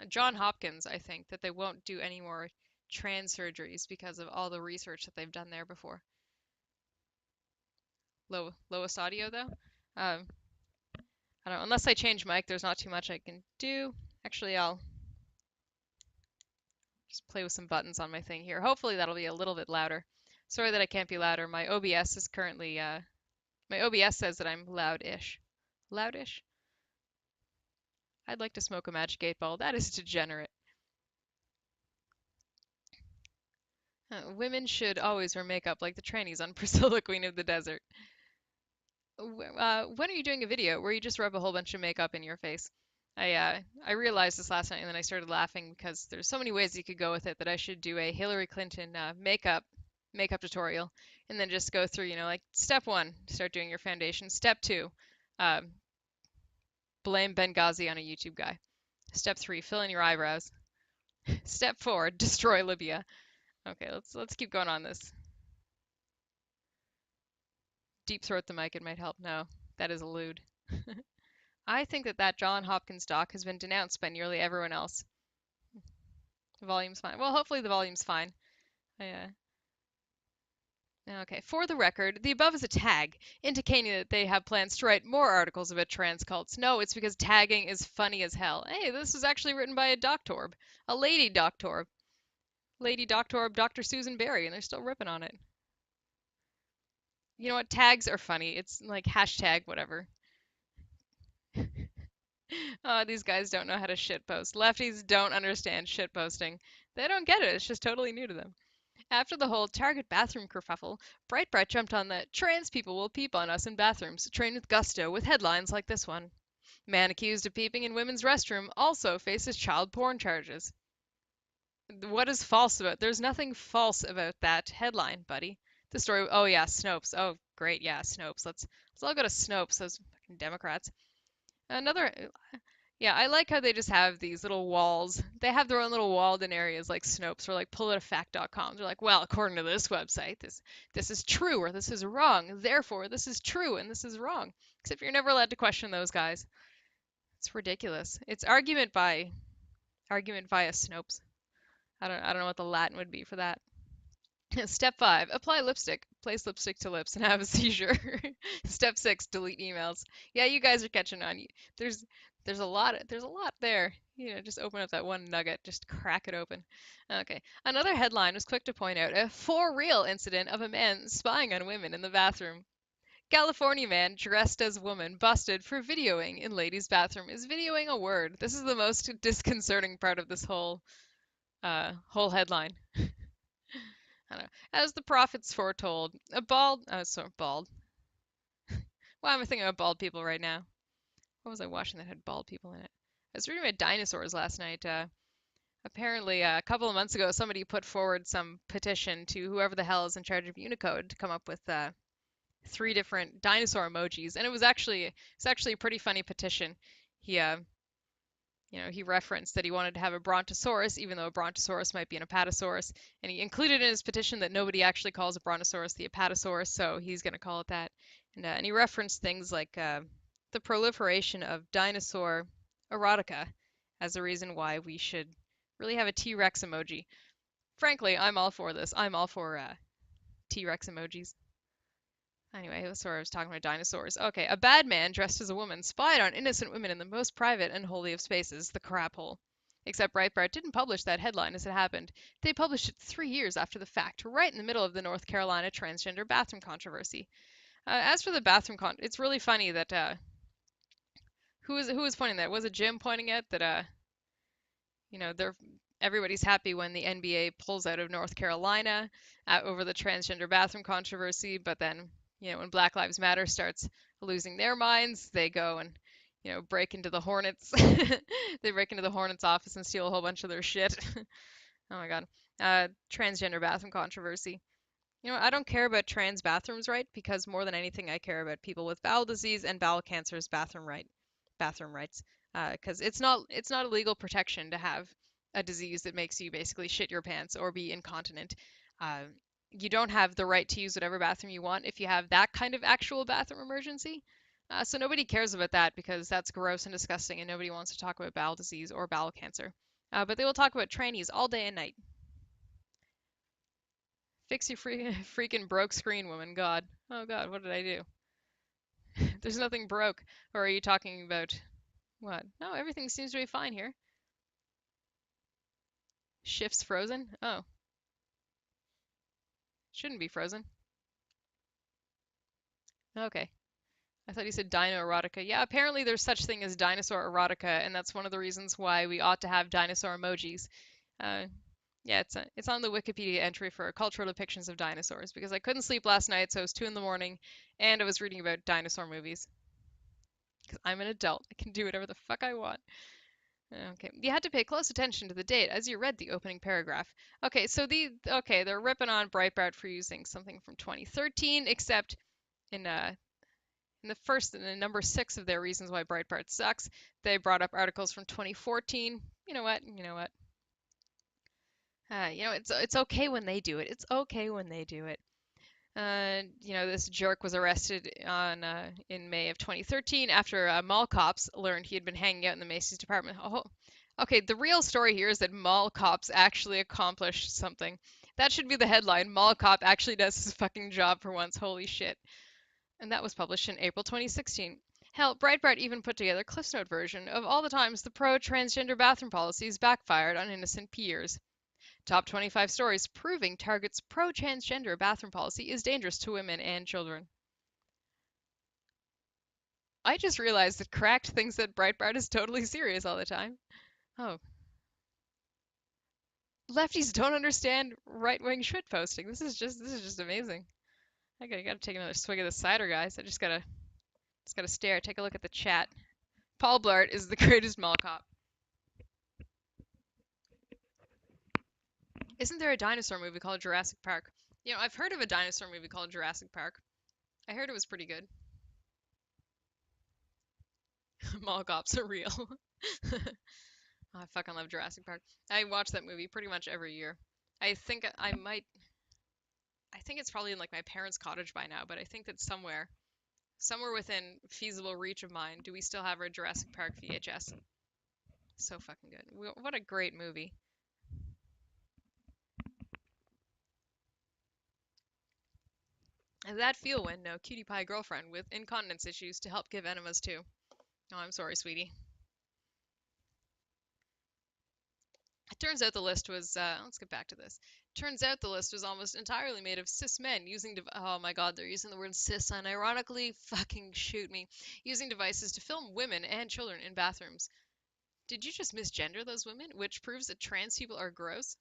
John Hopkins, I think, that they won't do any more trans surgeries because of all the research that they've done there before. Lowest audio though. Um, I don't know. Unless I change mic, there's not too much I can do. Actually, I'll just play with some buttons on my thing here. Hopefully that'll be a little bit louder. Sorry that I can't be louder. My OBS is currently my OBS says that I'm loud-ish. Loud-ish? I'd like to smoke a magic 8 ball. That is degenerate. Women should always wear makeup like the trannies on Priscilla, Queen of the Desert. When are you doing a video where you just rub a whole bunch of makeup in your face? I realized this last night and then I started laughing because there's so many ways you could go with it that I should do a Hillary Clinton makeup makeup tutorial, and then just go through, like step 1, start doing your foundation. Step 2, uh, blame Benghazi on a YouTube guy. Step 3, fill in your eyebrows. Step 4, destroy Libya. Okay, let's keep going on this. Deep throat the mic, it might help. No, that is a lewd. I think that John Hopkins doc has been denounced by nearly everyone else. The volume's fine. Well, hopefully the volume's fine. Okay, for the record, the above is a tag, indicating that they have plans to write more articles about trans cults. No, it's because tagging is funny as hell. Hey, this was actually written by a doctorb. A lady doctorb. Lady doctorb, Dr. Susan Berry, and they're still ripping on it. You know what? Tags are funny. It's like hashtag whatever. Oh, these guys don't know how to shitpost. Lefties don't understand shitposting. They don't get it. It's just totally new to them. After the whole Target bathroom kerfuffle, Breitbart jumped on the trans people will peep on us in bathrooms, trained with gusto, with headlines like this one. Man accused of peeping in women's restroom also faces child porn charges. What is false about? There's nothing false about that headline, buddy. The story. Oh yeah, Snopes. Oh great, yeah, Snopes. Let's all go to Snopes. Those fucking Democrats. Another. Yeah, I like how they just have these little walls. They have their own little walled in areas like Snopes or like politifact.com. They're like, well, according to this website, this is true or this is wrong. Therefore, this is true and this is wrong. Except you're never allowed to question those guys. It's ridiculous. It's argument via Snopes. I don't know what the Latin would be for that. Step 5, apply lipstick. Place lipstick to lips and have a seizure. Step 6, delete emails. Yeah, you guys are catching on. There's there's a lot there. Just open up that one nugget, just crack it open. Okay. Another headline was quick to point out a for real incident of a man spying on women in the bathroom. California man dressed as woman busted for videoing in ladies' bathroom. Is videoing a word? This is the most disconcerting part of this whole headline. I don't know. As the prophets foretold, a bald. Why am I thinking of bald people right now? What was I watching that had bald people in it? I was reading about dinosaurs last night. Apparently, a couple of months ago, somebody put forward some petition to whoever the hell is in charge of Unicode to come up with 3 different dinosaur emojis, and it's actually a pretty funny petition. He he referenced that he wanted to have a brontosaurus, even though a brontosaurus might be an apatosaurus, and he included in his petition that nobody actually calls a brontosaurus the apatosaurus, so he's going to call it that. And he referenced things like the proliferation of dinosaur erotica as a reason why we should really have a T-Rex emoji. Frankly, I'm all for this. I'm all for T-Rex emojis. Anyway, that's where I was talking about dinosaurs. Okay, a bad man dressed as a woman spied on innocent women in the most private and holy of spaces, the crap hole. Except Breitbart didn't publish that headline as it happened. They published it 3 years after the fact, right in the middle of the North Carolina transgender bathroom controversy. As for the bathroom it's really funny that who was pointing that? Was it Jim pointing out that they're everybody's happy when the NBA pulls out of North Carolina over the transgender bathroom controversy, but then when Black Lives Matter starts losing their minds, they go and break into the Hornets. They break into the Hornets office and steal a whole bunch of their shit. Oh my God. Transgender bathroom controversy. I don't care about trans bathrooms, right? Because more than anything, I care about people with bowel disease and bowel cancer's bathroom rights. Because it's not a legal protection to have a disease that makes you basically shit your pants or be incontinent. Uh, you don't have the right to use whatever bathroom you want if you have that kind of actual bathroom emergency. So nobody cares about that because that's gross and disgusting, and nobody wants to talk about bowel disease or bowel cancer. But they will talk about trannies all day and night. Fix your freaking broke screen, woman. God. Oh God, what did I do? There's nothing broke. Or are you talking about what? No, everything seems to be fine here. Shift's frozen? Oh, shouldn't be frozen. Okay. I thought you said dino erotica. Yeah, apparently there's such thing as dinosaur erotica, and that's one of the reasons why we ought to have dinosaur emojis. Uh, yeah, it's on the Wikipedia entry for cultural depictions of dinosaurs because I couldn't sleep last night, so it was 2 in the morning, and I was reading about dinosaur movies. Because I'm an adult, I can do whatever the fuck I want. Okay, you had to pay close attention to the date as you read the opening paragraph. Okay, so they're ripping on Breitbart for using something from 2013, except in in number 6 of their reasons why Breitbart sucks, they brought up articles from 2014. You know what? It's okay when they do it. It's okay when they do it. This jerk was arrested in May of 2013 after mall cops learned he had been hanging out in the Macy's department. Oh, okay, the real story here is that mall cops actually accomplished something. That should be the headline. Mall cop actually does his fucking job for once. Holy shit. And that was published in April 2016. Hell, Breitbart even put together a CliffsNote version of all the times the pro-transgender bathroom policies backfired on innocent peers. Top 25 stories proving Target's pro-transgender bathroom policy is dangerous to women and children. I just realized that Cracked thinks that Breitbart is totally serious all the time. Oh, lefties don't understand right-wing shit posting. This is just amazing. I gotta take another swig of the cider, guys. I just gotta stare. Take a look at the chat. Paul Blart is the greatest mall cop. Isn't there a dinosaur movie called Jurassic Park? I've heard of a dinosaur movie called Jurassic Park. I heard it was pretty good. Mall cops are real. Oh, I fucking love Jurassic Park. I watch that movie pretty much every year. I think I might. I think it's probably in like my parents' cottage by now, but I think that somewhere within feasible reach of mine, do we still have our Jurassic Park VHS? So fucking good. What a great movie. And that feel when no cutie pie girlfriend with incontinence issues to help give enemas too. Oh, I'm sorry, sweetie. It turns out the list was, let's get back to this. Turns out the list was almost entirely made of cis men using, oh my god, they're using the word cis unironically. Fucking shoot me. Using devices to film women and children in bathrooms. Did you just misgender those women? Which proves that trans people are gross?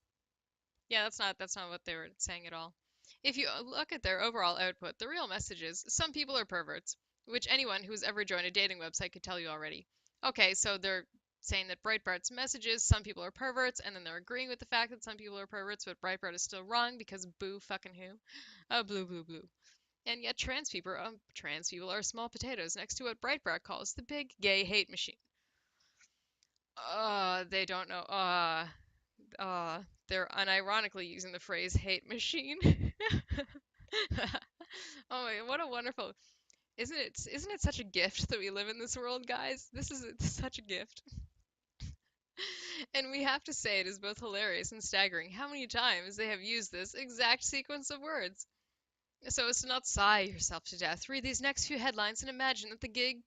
Yeah, that's not what they were saying at all. If you look at their overall output, the real message is some people are perverts, which anyone who's ever joined a dating website could tell you already. Okay, so they're saying that Breitbart's message is some people are perverts, and then they're agreeing with the fact that some people are perverts, but Breitbart is still wrong because boo fucking who? Oh, blue, blue, blue. And yet trans people are small potatoes next to what Breitbart calls the big gay hate machine. They don't know. They're unironically using the phrase hate machine. Oh my, what a wonderful. Isn't it such a gift that we live in this world, guys? It's such a gift. And we have to say it is both hilarious and staggering how many times they have used this exact sequence of words. So as to not sigh yourself to death, read these next few headlines and imagine that the big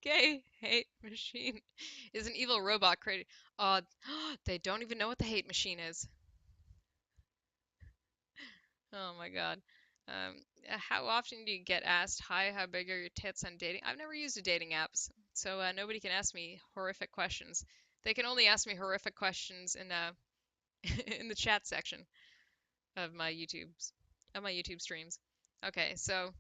gay hate machine is an evil robot created. Uh, they don't even know what the hate machine is. Oh my God. How often do you get asked, "Hi, how big are your tits?" on dating? I've never used a dating app, so nobody can ask me horrific questions. They can only ask me horrific questions in in the chat section of my YouTube streams. Okay, so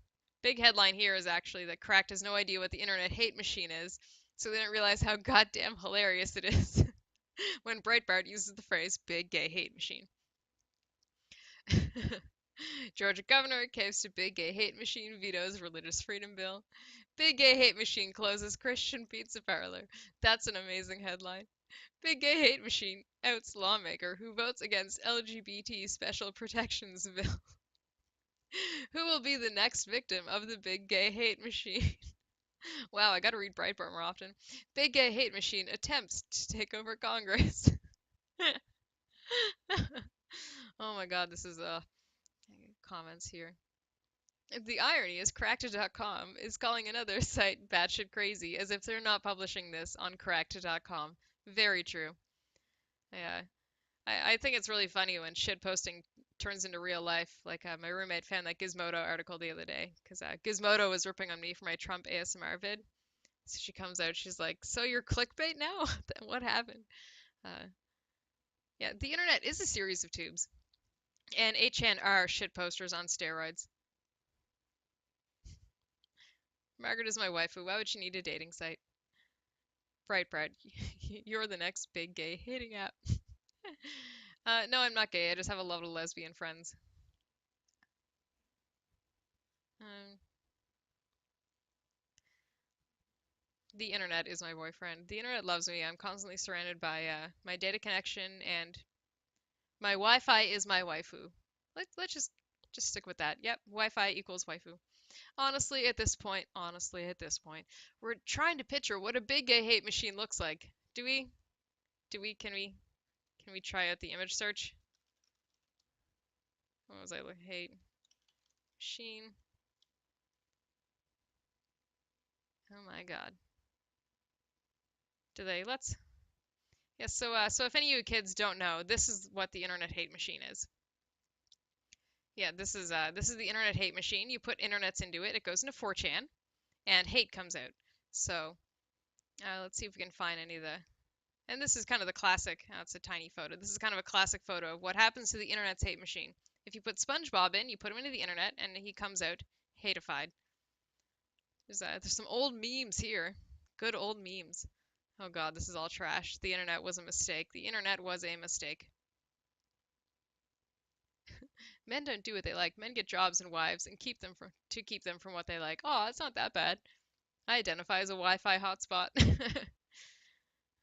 big headline here is actually that Cracked has no idea what the internet hate machine is, so they don't realize how goddamn hilarious it is when Breitbart uses the phrase "big gay hate machine." Georgia governor caves to big gay hate machine vetoes religious freedom bill. Big gay hate machine closes Christian pizza parlor. That's an amazing headline. Big gay hate machine outs lawmaker who votes against LGBT special protections bill. Who will be the next victim of the big gay hate machine? Wow, I gotta read Breitbart more often. Big gay hate machine attempts to take over Congress. Oh my god, this is comments here. The irony is Cracked.com is calling another site batshit crazy as if they're not publishing this on Cracked.com. Very true. Yeah. I think it's really funny when shit posting turns into real life. Like my roommate found that Gizmodo article the other day because Gizmodo was ripping on me for my Trump ASMR vid. So she comes out, she's like, "So you're clickbait now? What happened?" Uh, yeah, the internet is a series of tubes, and 8chan are shit posters on steroids. Margaret is my waifu. Why would she need a dating site? Breitbart, you're the next big gay hating app. No, I'm not gay. I just have a lot of lesbian friends. Um, the internet is my boyfriend. The internet loves me. I'm constantly surrounded by my data connection, and my Wi-Fi is my waifu. Let's just stick with that. Yep, Wi-Fi equals waifu. Honestly, at this point, we're trying to picture what a big gay hate machine looks like. Do we? Do we? Can we try out the image search? What was I looking? Hate machine. Oh my God. Do they? Let's. Yes. So if any of you kids don't know, this is what the internet hate machine is. Yeah, this is the internet hate machine. You put internets into it, it goes into 4chan, and hate comes out. So let's see if we can find any of the. And this is kind of the classic. Oh, it's a tiny photo. This is kind of a classic photo of what happens to the internet's hate machine. If you put SpongeBob in, you put him into the internet, and he comes out hatified. There's some old memes here. Good old memes. Oh God, this is all trash. The internet was a mistake. The internet was a mistake. Men don't do what they like. Men get jobs and wives and keep them from what they like. Oh, it's not that bad. I identify as a Wi-Fi hotspot.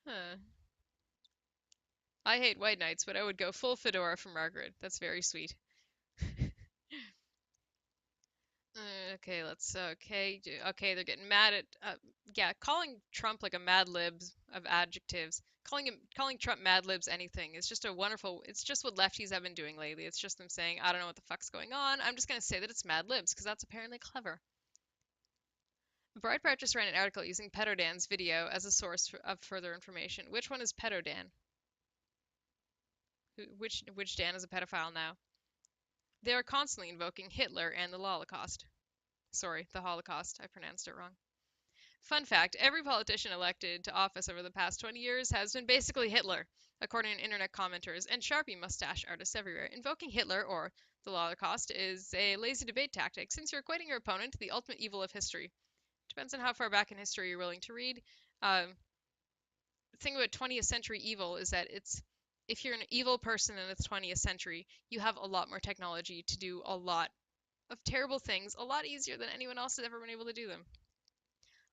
Huh. I hate white knights, but I would go full fedora for Margaret. That's very sweet. Okay, okay, they're getting mad at yeah, calling Trump like a Mad Libs of adjectives. Calling Trump Mad Libs anything is just a wonderful. It's just what lefties have been doing lately. It's just them saying, I don't know what the fuck's going on. I'm just gonna say that it's Mad Libs because that's apparently clever. Breitbart just ran an article using Pedodan's video as a source of further information. Which one is Pedodan? Which Dan is a pedophile now? They are constantly invoking Hitler and the Holocaust. Sorry, the Holocaust. I pronounced it wrong. Fun fact, every politician elected to office over the past 20 years has been basically Hitler, according to internet commenters and Sharpie mustache artists everywhere. Invoking Hitler or the Holocaust is a lazy debate tactic since you're equating your opponent to the ultimate evil of history. Depends on how far back in history you're willing to read. The thing about 20th century evil is that if you're an evil person in the 20th century, you have a lot more technology to do a lot of terrible things a lot easier than anyone else has ever been able to do them.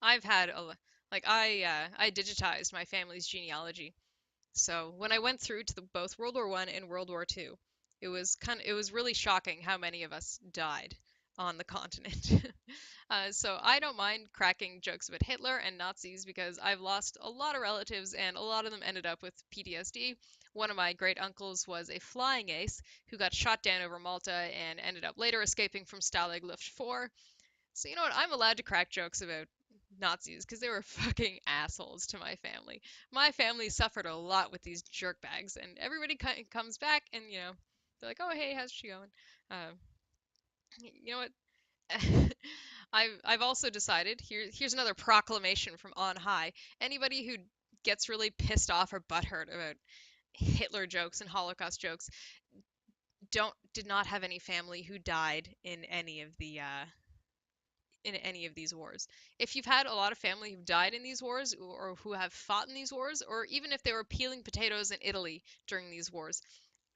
I've had I digitized my family's genealogy. So when I went through to both World War One and World War Two, it was really shocking how many of us died on the continent. So I don't mind cracking jokes about Hitler and Nazis because I've lost a lot of relatives and a lot of them ended up with PTSD. One of my great uncles was a flying ace who got shot down over Malta and ended up later escaping from Stalag Luft 4. So you know what? I'm allowed to crack jokes about Nazis because they were fucking assholes to my family. My family suffered a lot with these jerkbags, and everybody comes back and they're like, "Oh hey, how's she going?" Uh, you know what? I've also decided here's another proclamation from on high. Anybody who gets really pissed off or butthurt about Hitler jokes and Holocaust jokes did not have any family who died in any of these wars. If you've had a lot of family who've died in these wars or who have fought in these wars, or even if they were peeling potatoes in Italy during these wars,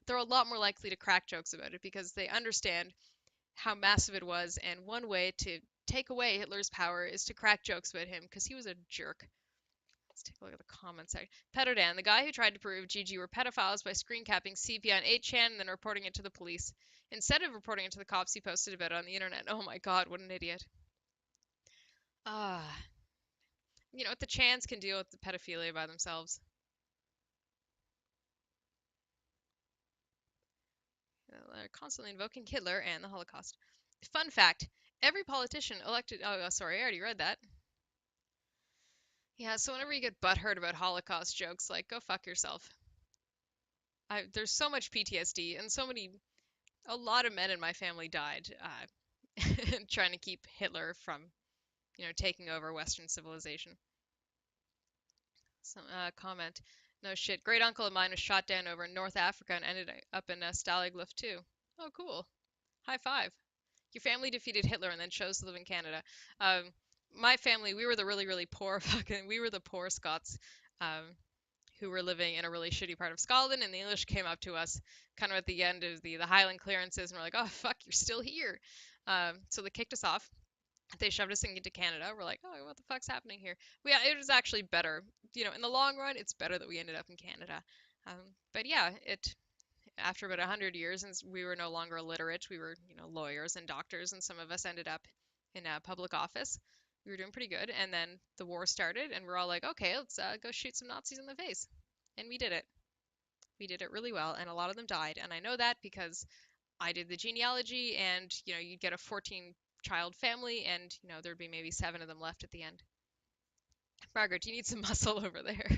they're a lot more likely to crack jokes about it because they understand how massive it was. And one way to take away Hitler's power is to crack jokes about him because he was a jerk. Let's take a look at the comments section. Pedodan, the guy who tried to prove Gigi were pedophiles by screen capping sepia on 8chan and then reporting it to the police. Instead of reporting it to the cops, he posted about it on the internet. Oh my god, what an idiot. Ah, the Chans can deal with the pedophilia by themselves. They're constantly invoking Hitler and the Holocaust. Fun fact, every politician elected. Oh, sorry, I already read that. Yeah, so whenever you get butthurt about Holocaust jokes, like, go fuck yourself. There's so much PTSD, and a lot of men in my family died trying to keep Hitler from, taking over Western civilization. Some comment. No shit. Great uncle of mine was shot down over in North Africa and ended up in Stalag Luft too. Oh, cool. High five. Your family defeated Hitler and then chose to live in Canada. Um, my family, we were the really, really poor we were the poor Scots, um, who were living in a really shitty part of Scotland, and the English came up to us kind of at the end of the Highland clearances, and we're like, oh fuck, you're still here. So they kicked us off. They shoved us into Canada. We're like, oh, what the fuck's happening here? Yeah, it was actually better. In the long run, it's better that we ended up in Canada. But yeah, it after about 100 years, and we were no longer illiterate, we were, lawyers and doctors, and some of us ended up in a public office. We were doing pretty good, and then the war started, and we're all like, okay, let's go shoot some Nazis in the face, and we did it. We did it really well, and a lot of them died, and I know that because I did the genealogy, and you'd get a 14-child family, and there'd be maybe 7 of them left at the end. Margaret, do you need some muscle over there?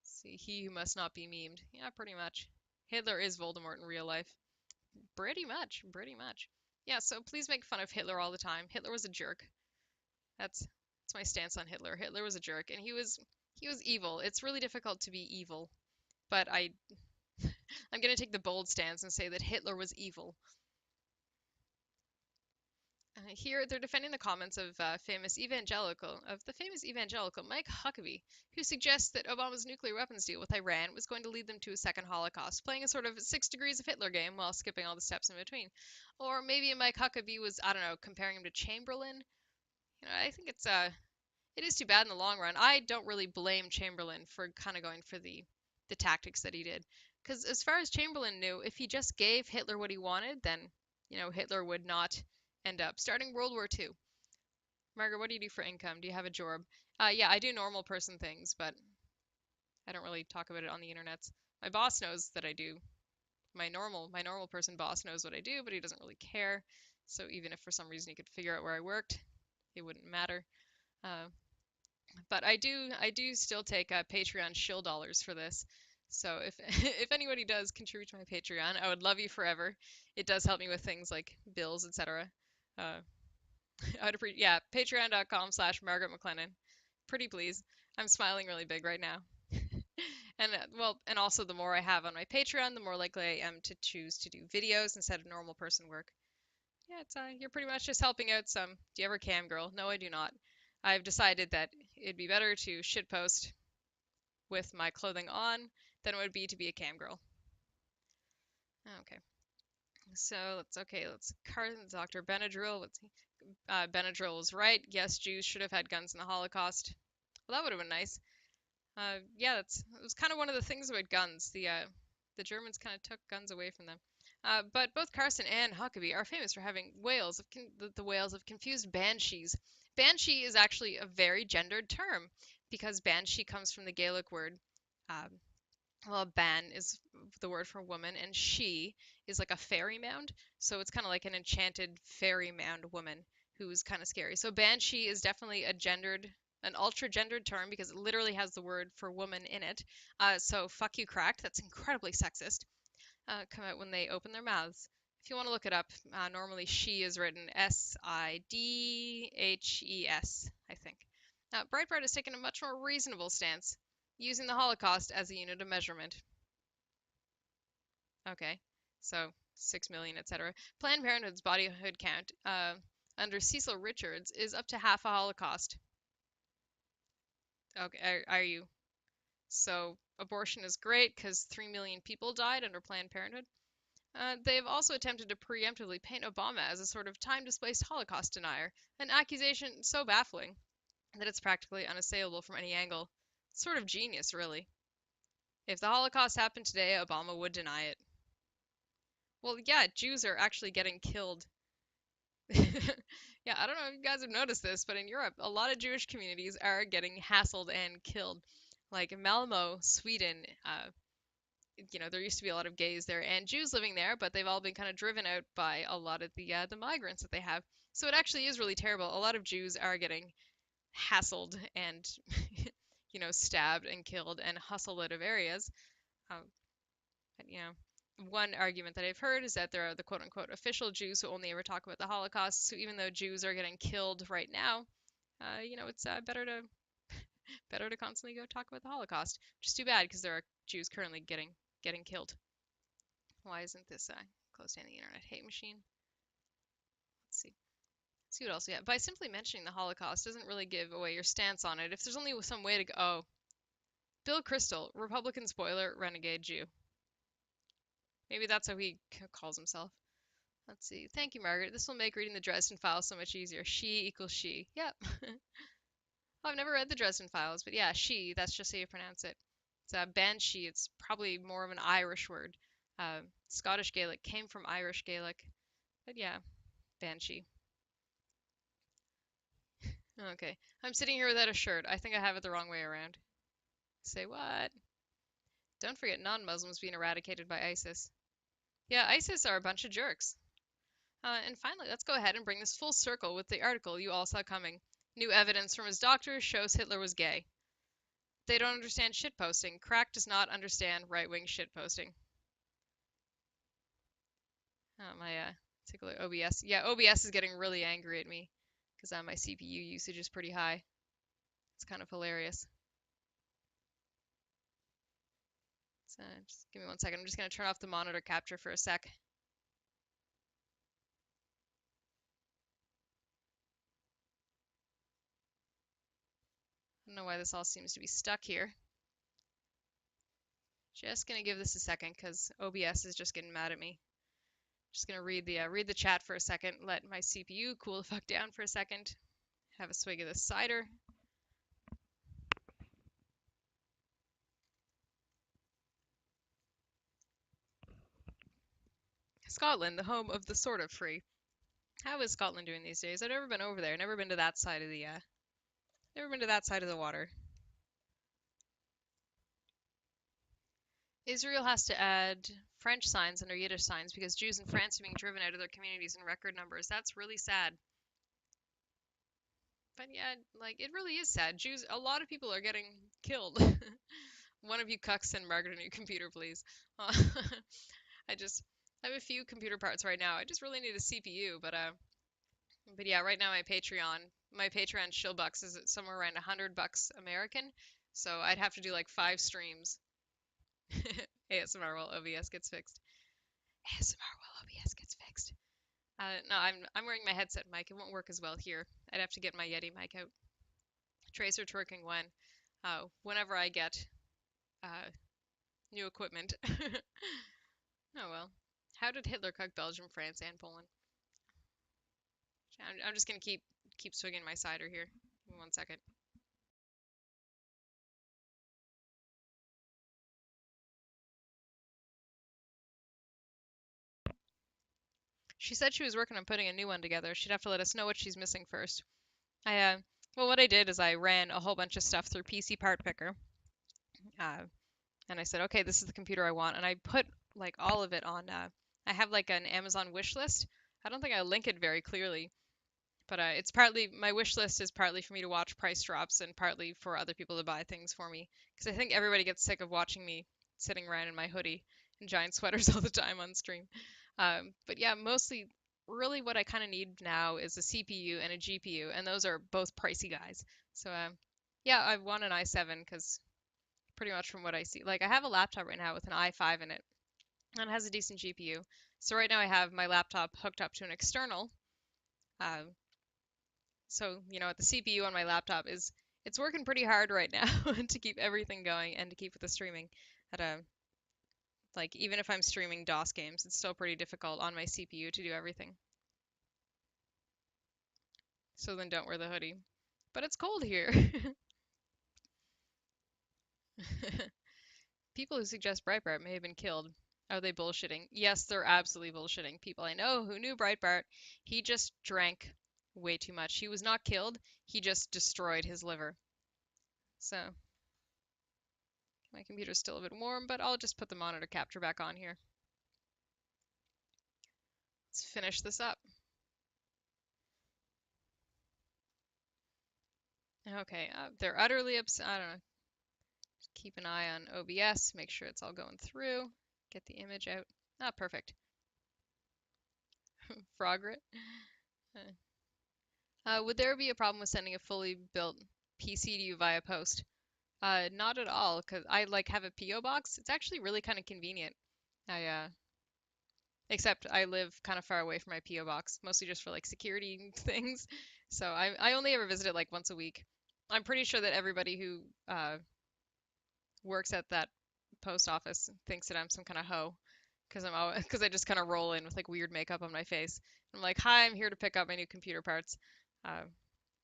See, he who must not be memed. Yeah, pretty much. Hitler is Voldemort in real life. Pretty much, pretty much. Yeah, so please make fun of Hitler all the time. Hitler was a jerk. That's my stance on Hitler. Hitler was a jerk, and he was evil. It's really difficult to be evil, but I'm gonna take the bold stance and say that Hitler was evil. Here, they're defending the comments of the famous evangelical Mike Huckabee, who suggests that Obama's nuclear weapons deal with Iran was going to lead them to a second Holocaust, playing a sort of 6 degrees of Hitler game while skipping all the steps in between. Or maybe Mike Huckabee was, I don't know, comparing him to Chamberlain. I think it is too bad in the long run. I don't really blame Chamberlain for kind of going for the tactics that he did, because as far as Chamberlain knew, if he just gave Hitler what he wanted, then Hitler would not end up starting World War II. Margaret, what do you do for income? Do you have a job? Yeah, I do normal person things, but I don't really talk about it on the internet. My boss knows that I do. My normal person boss knows what I do, but he doesn't really care. So even if for some reason he could figure out where I worked, it wouldn't matter. Uh, but I do still take Patreon shill dollars for this. So if if anybody does contribute to my Patreon, I would love you forever. It does help me with things like bills, etc. Uh, I'd appreciate, yeah, patreon.com/Margaret MacLennan. Pretty please. I'm smiling really big right now. And well, and also the more I have on my Patreon, the more likely I am to choose to do videos instead of normal person work. Yeah, it's you're pretty much just helping out some. Do you ever cam girl? No, I do not. I've decided that it'd be better to shitpost with my clothing on than it would be to be a cam girl. Okay. So let's Dr. Benadryl. Benadryl was right. Yes, Jews should have had guns in the Holocaust. Well, that would have been nice. Yeah, it was kind of one of the things about guns. The Germans kind of took guns away from them. But both Carson and Huckabee are famous for having whales of the whales of confused banshees. Banshee is actually a very gendered term because banshee comes from the Gaelic word. Um, well, ban is the word for woman, and she is like a fairy mound. So it's kind of like an enchanted fairy mound woman who's kind of scary. So banshee is definitely an ultra gendered term because it literally has the word for woman in it. So fuck you, cracked. That's incredibly sexist. Come out when they open their mouths. If you want to look it up, normally she is written Sidhes, I think. Breitbart has taken a much more reasonable stance, using the Holocaust as a unit of measurement. Okay, so 6 million, etc. Planned Parenthood's bodyhood count under Cecil Richards is up to half a Holocaust. Okay, are you? So abortion is great because 3 million people died under Planned Parenthood. They have also attempted to preemptively paint Obama as a sort of time-displaced Holocaust denier, an accusation so baffling that it's practically unassailable from any angle. It's sort of genius, really. If the Holocaust happened today, Obama would deny it. Well, yeah, Jews are actually getting killed. Yeah, I don't know if you guys have noticed this, but in Europe, a lot of Jewish communities are getting hassled and killed. Like Malmo, Sweden, there used to be a lot of gays there and Jews living there, but they've all been kind of driven out by a lot of the migrants that they have. So it actually is really terrible. A lot of Jews are getting hassled and stabbed and killed and hustled out of areas. Um, but, one argument that I've heard is that there are the quote unquote official Jews who only ever talk about the Holocaust. So even though Jews are getting killed right now, it's better to constantly go talk about the Holocaust, which is too bad because there are Jews currently getting killed. Why isn't this close to the internet hate machine? see. See what else we have. By simply mentioning the Holocaust doesn't really give away your stance on it. If there's only some way to go, oh, Bill Kristol, Republican spoiler, renegade Jew. Maybe that's how he calls himself. Let's see. Thank you, Margaret. This will make reading the Dresden Files so much easier. She equals she. Yep. Oh, I've never read the Dresden Files, but yeah, she, that's just how you pronounce it. It's a banshee. It's probably more of an Irish word. Scottish Gaelic came from Irish Gaelic. But yeah, banshee. Okay. I'm sitting here without a shirt. I think I have it the wrong way around. Say what? Don't forget non-Muslims being eradicated by ISIS. Yeah, ISIS are a bunch of jerks. And finally, let's go ahead and bring this full circle with the article you all saw coming. New evidence from his doctor shows Hitler was gay. They don't understand shitposting. Crack does not understand right-wing shitposting. Take a look. OBS. Yeah, OBS is getting really angry at me because my CPU usage is pretty high. It's kind of hilarious. So just give me 1 second. I'm just going to turn off the monitor capture for a sec. I don't know why this all seems to be stuck here. Just gonna give this a second because OBS is just getting mad at me. Just gonna read the chat for a second. Let my CPU cool the fuck down for a second. Have a swig of this cider. Scotland, the home of the sort of free. How is Scotland doing these days? I've never been over there. Never been to that side of the water. Israel has to add French signs under Yiddish signs because Jews in France are being driven out of their communities in record numbers. That's really sad. But yeah, like it really is sad. A lot of people are getting killed. One of you cucks send Margaret a new computer, please. I have a few computer parts right now. I just really need a CPU, but yeah, right now my Patreon shill bucks is at somewhere around $100 American, so I'd have to do like 5 streams. ASMR while OBS gets fixed. ASMR while OBS gets fixed. No, I'm wearing my headset mic. It won't work as well here. I'd have to get my Yeti mic out. Tracer twerking when? Whenever I get new equipment. Oh well. How did Hitler cuck Belgium, France, and Poland? I'm just gonna keep swigging my cider here. Give me 1 second. She said she was working on putting a new one together. She'd have to let us know what she's missing first. Well, what I did is I ran a whole bunch of stuff through PC Part Picker. And I said, okay, this is the computer I want. And I put like all of it on, I have like an Amazon wish list. I don't think I link it very clearly, but it's partly, my wish list is partly for me to watch price drops and partly for other people to buy things for me. Because I think everybody gets sick of watching me sitting around in my hoodie and giant sweaters all the time on stream. But yeah, mostly, really what I kind of need now is a CPU and a GPU, and those are both pricey guys. So yeah, I want an i7 because pretty much from what I see. Like I have a laptop right now with an i5 in it, and it has a decent GPU. So right now I have my laptop hooked up to an external. So the CPU on my laptop it's working pretty hard right now to keep everything going and to keep with the streaming. At a like even if I'm streaming DOS games, it's still pretty difficult on my CPU to do everything. So then don't wear the hoodie. But it's cold here. People who suggest Breitbart may have been killed. Are they bullshitting? Yes, they're absolutely bullshitting. People I know who knew Breitbart, he just drank way too much. He was not killed, he just destroyed his liver. So, my computer's still a bit warm, but I'll just put the monitor capture back on here. Let's finish this up. Okay, they're utterly upset. I don't know. Just keep an eye on OBS, make sure it's all going through. Get the image out. Ah, perfect. Frogrit. Would there be a problem with sending a fully built PC to you via post? Not at all, because I like have a PO box. It's actually really kind of convenient. I Except I live kind of far away from my PO box, mostly just for like security things. So I only ever visit it like once a week. I'm pretty sure that everybody who works at that post office thinks that I'm some kind of hoe because because I just kind of roll in with like weird makeup on my face. I'm like, hi, I'm here to pick up my new computer parts. Uh,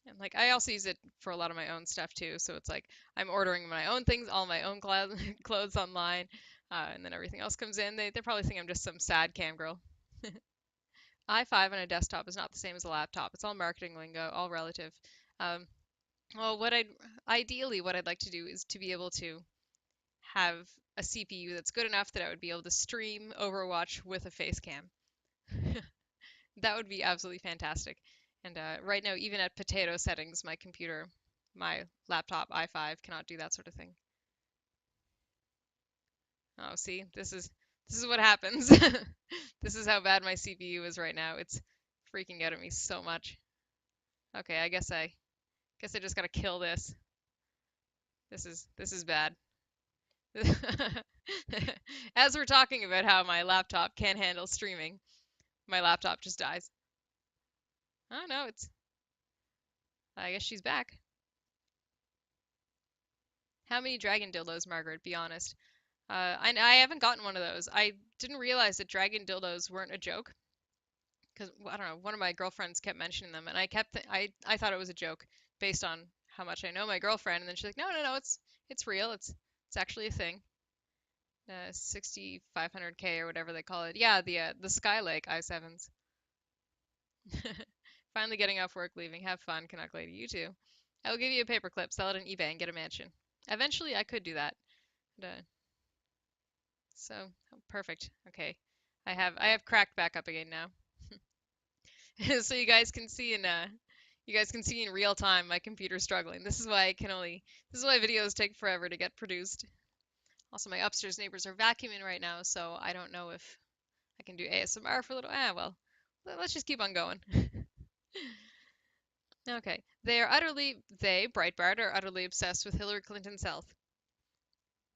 and like I also use it for a lot of my own stuff too. So it's like I'm ordering my own things, all my own clothes online, and then everything else comes in. They probably think I'm just some sad cam girl. i5 on a desktop is not the same as a laptop. It's all marketing lingo, all relative. Um, well, ideally what I'd like to do is to be able to have a CPU that's good enough that I would be able to stream Overwatch with a face cam. That would be absolutely fantastic. And right now, even at potato settings, my laptop i5 cannot do that sort of thing. Oh, see, this is what happens. This is how bad my CPU is right now. It's freaking out at me so much. Okay, I guess I just gotta kill this. This is bad. As we're talking about how my laptop can't handle streaming, my laptop just dies. Oh no, I guess she's back. How many dragon dildos, Margaret? Be honest. I haven't gotten one of those. I didn't realize that dragon dildos weren't a joke because I don't know. One of my girlfriends kept mentioning them, and I thought it was a joke based on how much I know my girlfriend. And then she's like, no, no, no, it's real. It's actually a thing. 6500K or whatever they call it. Yeah, the Skylake i7s. Finally getting off work, leaving. Have fun, Canuck Lady. You too. I will give you a paperclip, sell it on eBay, and get a mansion. Eventually, I could do that. But, so perfect. Okay, I have cracked back up again now, so you guys can see in real time my computer struggling. This is why videos take forever to get produced. Also, my upstairs neighbors are vacuuming right now, so I don't know if I can do ASMR for a little. Well, let's just keep on going. Okay. Breitbart, are utterly obsessed with Hillary Clinton's health.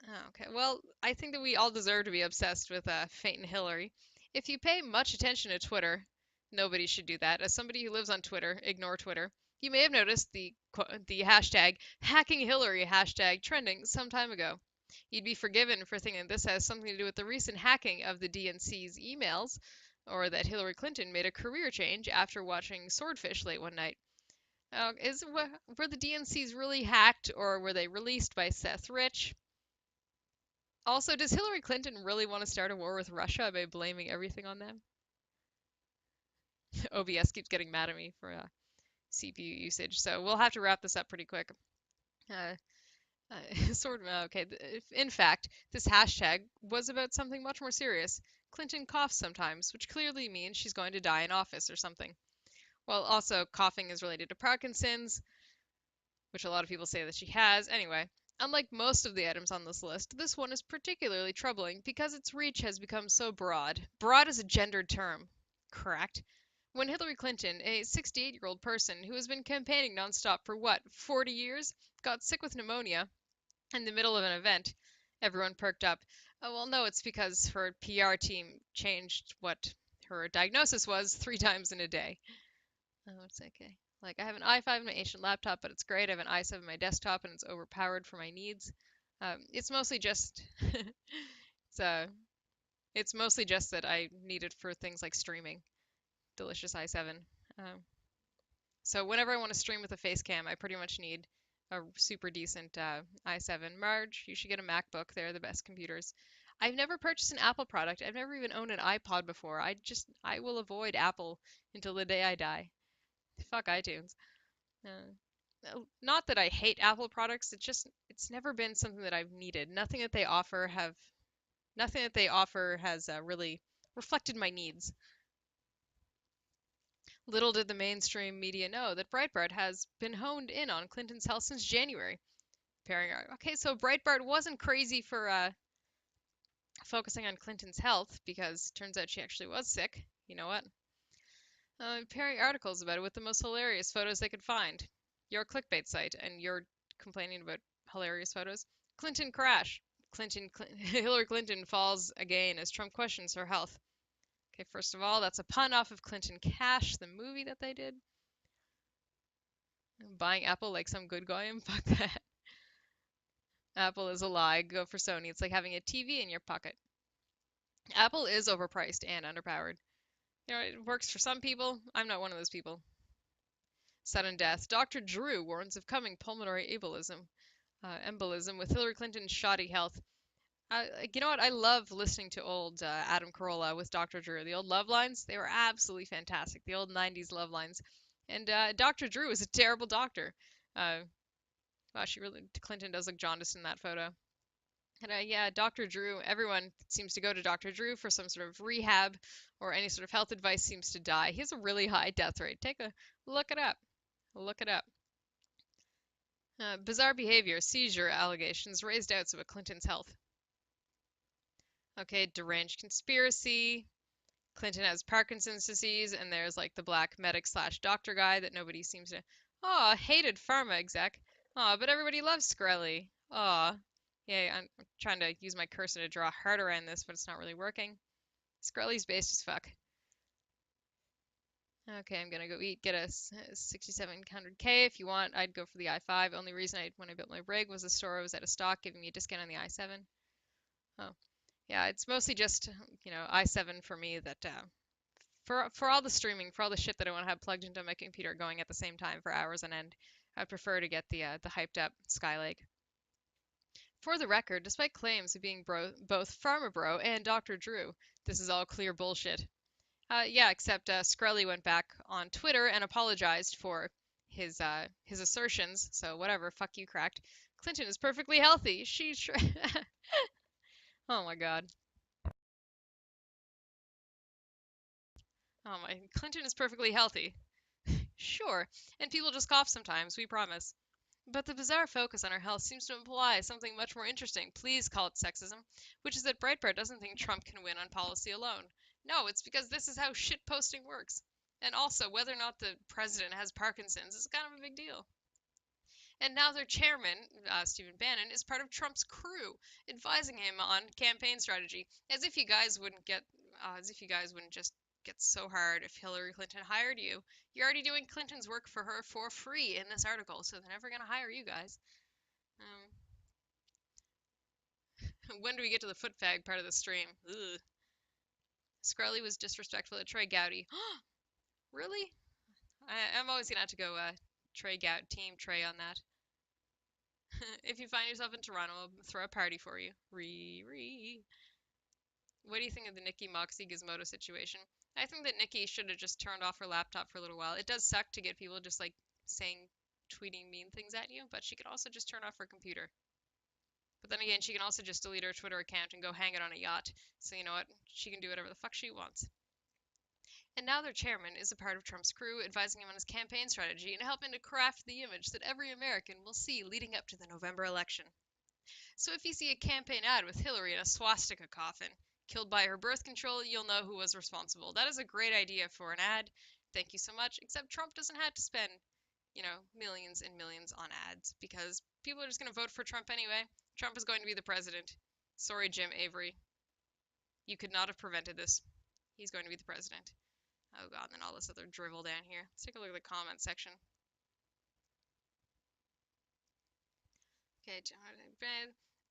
Oh, okay. Well, I think that we all deserve to be obsessed with Fate and Hillary. If you pay much attention to Twitter, nobody should do that. As somebody who lives on Twitter, ignore Twitter. You may have noticed the hashtag hacking Hillary hashtag trending some time ago. You'd be forgiven for thinking this has something to do with the recent hacking of the DNC's emails, or that Hillary Clinton made a career change after watching Swordfish late one night. Were the DNCs really hacked, or were they released by Seth Rich? Also, does Hillary Clinton really want to start a war with Russia by blaming everything on them? OBS keeps getting mad at me for CPU usage, so we'll have to wrap this up pretty quick. Uh, sort of, okay. In fact, this hashtag was about something much more serious. Clinton coughs sometimes, which clearly means she's going to die in office or something. Well, also, coughing is related to Parkinson's, which a lot of people say that she has. Anyway, unlike most of the items on this list, this one is particularly troubling because its reach has become so broad. Broad is a gendered term, correct? When Hillary Clinton, a 68-year-old person who has been campaigning nonstop for what, 40 years, got sick with pneumonia in the middle of an event, everyone perked up. Oh, well, no, it's because her PR team changed what her diagnosis was 3 times in a day. Oh, it's okay. Like I have an i5 in my ancient laptop, but it's great. I have an i7 in my desktop, and it's overpowered for my needs. It's mostly just it's it's mostly just that I need it for things like streaming. Delicious i7. Um, so whenever I want to stream with a face cam, I pretty much need a super decent i7. Marge, you should get a MacBook. They're the best computers. I've never purchased an Apple product. I've never even owned an iPod before. I will avoid Apple until the day I die. Fuck iTunes. Not that I hate Apple products. It's never been something that I've needed. Nothing that they offer has really reflected my needs. Little did the mainstream media know that Breitbart has been honed in on Clinton's health since January. Okay, so Breitbart wasn't crazy for focusing on Clinton's health because turns out she actually was sick. You know what? Pairing articles about it with the most hilarious photos they could find. Your clickbait site, and you're complaining about hilarious photos. Clinton crash. Hillary Clinton falls again as Trump questions her health. Okay, first of all, that's a pun off of Clinton Cash, the movie that they did. Buying Apple like some good guy, and fuck that. Apple is a lie. Go for Sony. It's like having a TV in your pocket. Apple is overpriced and underpowered. You know, it works for some people. I'm not one of those people. Sudden death. Dr. Drew warns of coming pulmonary embolism with Hillary Clinton's shoddy health. You know what? I love listening to old Adam Carolla with Dr. Drew. The old love lines, they were absolutely fantastic. The old 90s love lines. And Dr. Drew is a terrible doctor. Uh, wow, Clinton does look jaundiced in that photo. And yeah, Dr. Drew, everyone seems to go to Dr. Drew for some sort of rehab or any sort of health advice seems to die. He has a really high death rate. Take a look it up. Look it up. Bizarre behavior, seizure allegations raise doubts about Clinton's health. Okay, deranged conspiracy. Clinton has Parkinson's disease, and there's like the black medic slash doctor guy that nobody seems to. Oh, hated pharma exec. Oh, but everybody loves Skrelly. Oh, yeah, I'm trying to use my cursor to draw heart around this, but it's not really working. Skrelly's based as fuck. Okay, I'm gonna go get a 6700K. If you want, I'd go for the i5. Only reason when I built my rig was the store was out of stock, giving me a discount on the i7. Oh, yeah, it's mostly just, i7 for me that for all the streaming, for all the shit that I want to have plugged into my computer going at the same time for hours on end, I'd prefer to get the hyped up Skylake. For the record, despite claims of being both Pharma Bro and Dr. Drew, this is all clear bullshit. Yeah, except Skrelly went back on Twitter and apologized for his assertions. So whatever, fuck you, cracked. Clinton is perfectly healthy. She's oh my god. Oh my, Clinton is perfectly healthy. Sure, and people just cough sometimes, we promise. But the bizarre focus on her health seems to imply something much more interesting. Please call it sexism, which is that Breitbart doesn't think Trump can win on policy alone. No, it's because this is how shit posting works. And also, whether or not the president has Parkinson's is kind of a big deal. And now their chairman, Stephen Bannon, is part of Trump's crew, advising him on campaign strategy. As if you guys wouldn't just get so hard if Hillary Clinton hired you. You're already doing Clinton's work for her for free in this article, so they're never gonna hire you guys. When do we get to the foot fag part of the stream? Ugh. Skrelly was disrespectful to Trey Gowdy. Really? I'm always gonna have to go Team Trey on that. If you find yourself in Toronto, I'll throw a party for you. What do you think of the Nikki Moxie Gizmodo situation? I think that Nikki should have just turned off her laptop for a little while. It does suck to get people just like tweeting mean things at you, but she could also just turn off her computer. But then again, she can also just delete her Twitter account and go hang it on a yacht. So you know what? She can do whatever the fuck she wants. And now their chairman is a part of Trump's crew, advising him on his campaign strategy and helping to craft the image that every American will see leading up to the November election. So if you see a campaign ad with Hillary in a swastika coffin, killed by her birth control, you'll know who was responsible. That is a great idea for an ad. Thank you so much. Except Trump doesn't have to spend, millions and millions on ads because people are just going to vote for Trump anyway. Trump is going to be the president. Sorry, Jim Avery. You could not have prevented this. He's going to be the president. Oh god, and then all this other drivel down here. Let's take a look at the comment section. Okay,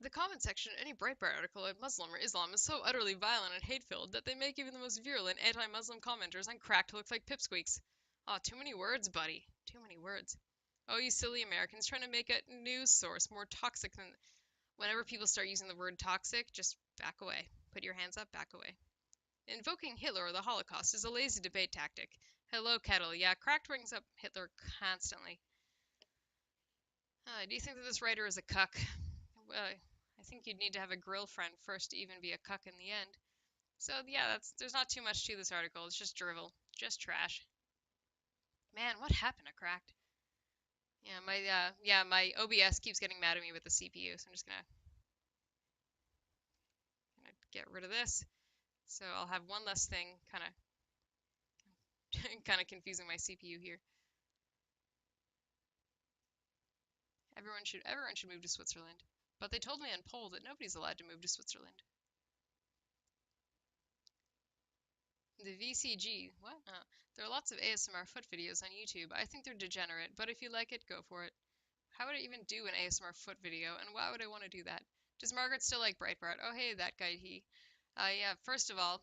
the comment section of any Breitbart article on Muslim or Islam is so utterly violent and hate-filled that they make even the most virulent anti-Muslim commenters on crack to look like pipsqueaks. Oh, too many words, buddy. Too many words. Oh, you silly Americans trying to make a news source more toxic than... Whenever people start using the word toxic, just back away. Put your hands up, back away. Invoking Hitler or the Holocaust is a lazy debate tactic. Hello, Kettle. Yeah, Cracked brings up Hitler constantly. Do you think that this writer is a cuck? Well, I think you'd need to have a grill friend first to even be a cuck in the end. So yeah, there's not too much to this article. It's just drivel, just trash. Man, what happened to Cracked? Yeah, my OBS keeps getting mad at me with the CPU, so I'm just gonna get rid of this. So I'll have one less thing kind of confusing my CPU here. Everyone should move to Switzerland. But they told me on poll that nobody's allowed to move to Switzerland. The VCG. What? There are lots of ASMR foot videos on YouTube. I think they're degenerate, but if you like it, go for it. How would I even do an ASMR foot video, and why would I want to do that? Does Margaret still like Breitbart? Oh, hey, that guy, he. Yeah, first of all,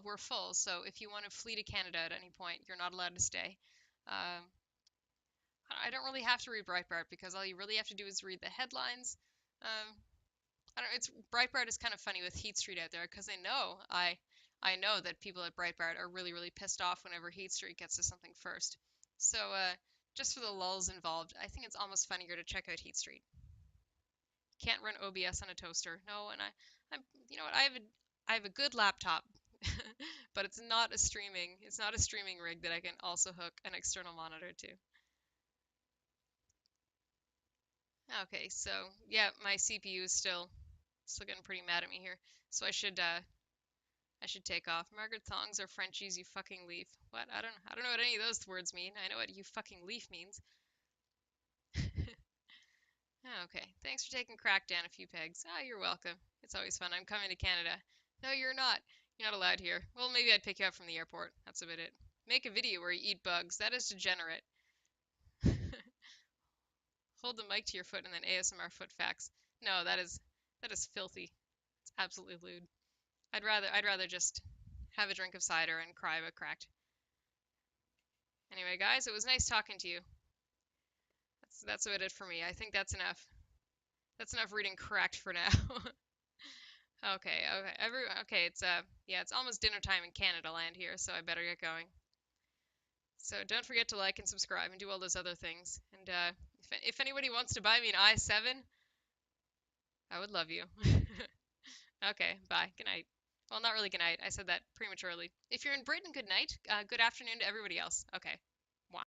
we're full, so if you want to flee to Canada at any point, you're not allowed to stay. Um, I don't really have to read Breitbart because all you really have to do is read the headlines. Um, I don't. It's Breitbart is kind of funny with Heat Street out there because I know that people at Breitbart are really really pissed off whenever Heat Street gets to something first. So just for the lulls involved, I think it's almost funnier to check out Heat Street. Can't run OBS on a toaster. No, and I'm you know what? I have a good laptop, but it's not a streaming rig that I can also hook an external monitor to. Okay, so yeah, my CPU is still getting pretty mad at me here. So I should take off. Margaret thongs are Frenchies, you fucking leaf. What? I don't know what any of those words mean. I know what you fucking leaf means. Okay, thanks for taking crack down a few pegs. Ah, you're welcome. It's always fun. I'm coming to Canada. No, you're not. You're not allowed here. Well, maybe I'd pick you up from the airport. That's about it. Make a video where you eat bugs. That is degenerate. Hold the mic to your foot and then ASMR foot facts. No, that is filthy. It's absolutely lewd. I'd rather just have a drink of cider and cry about cracked. Anyway, guys, it was nice talking to you. That's about it for me. I think that's enough. That's enough reading cracked for now. Okay. Okay, it's almost dinner time in Canada land here, so I better get going. So don't forget to like and subscribe and do all those other things. And if anybody wants to buy me an i7, I would love you. Okay, bye. Good night. Well, not really good night. I said that prematurely. If you're in Britain, good night. Good afternoon to everybody else. Okay.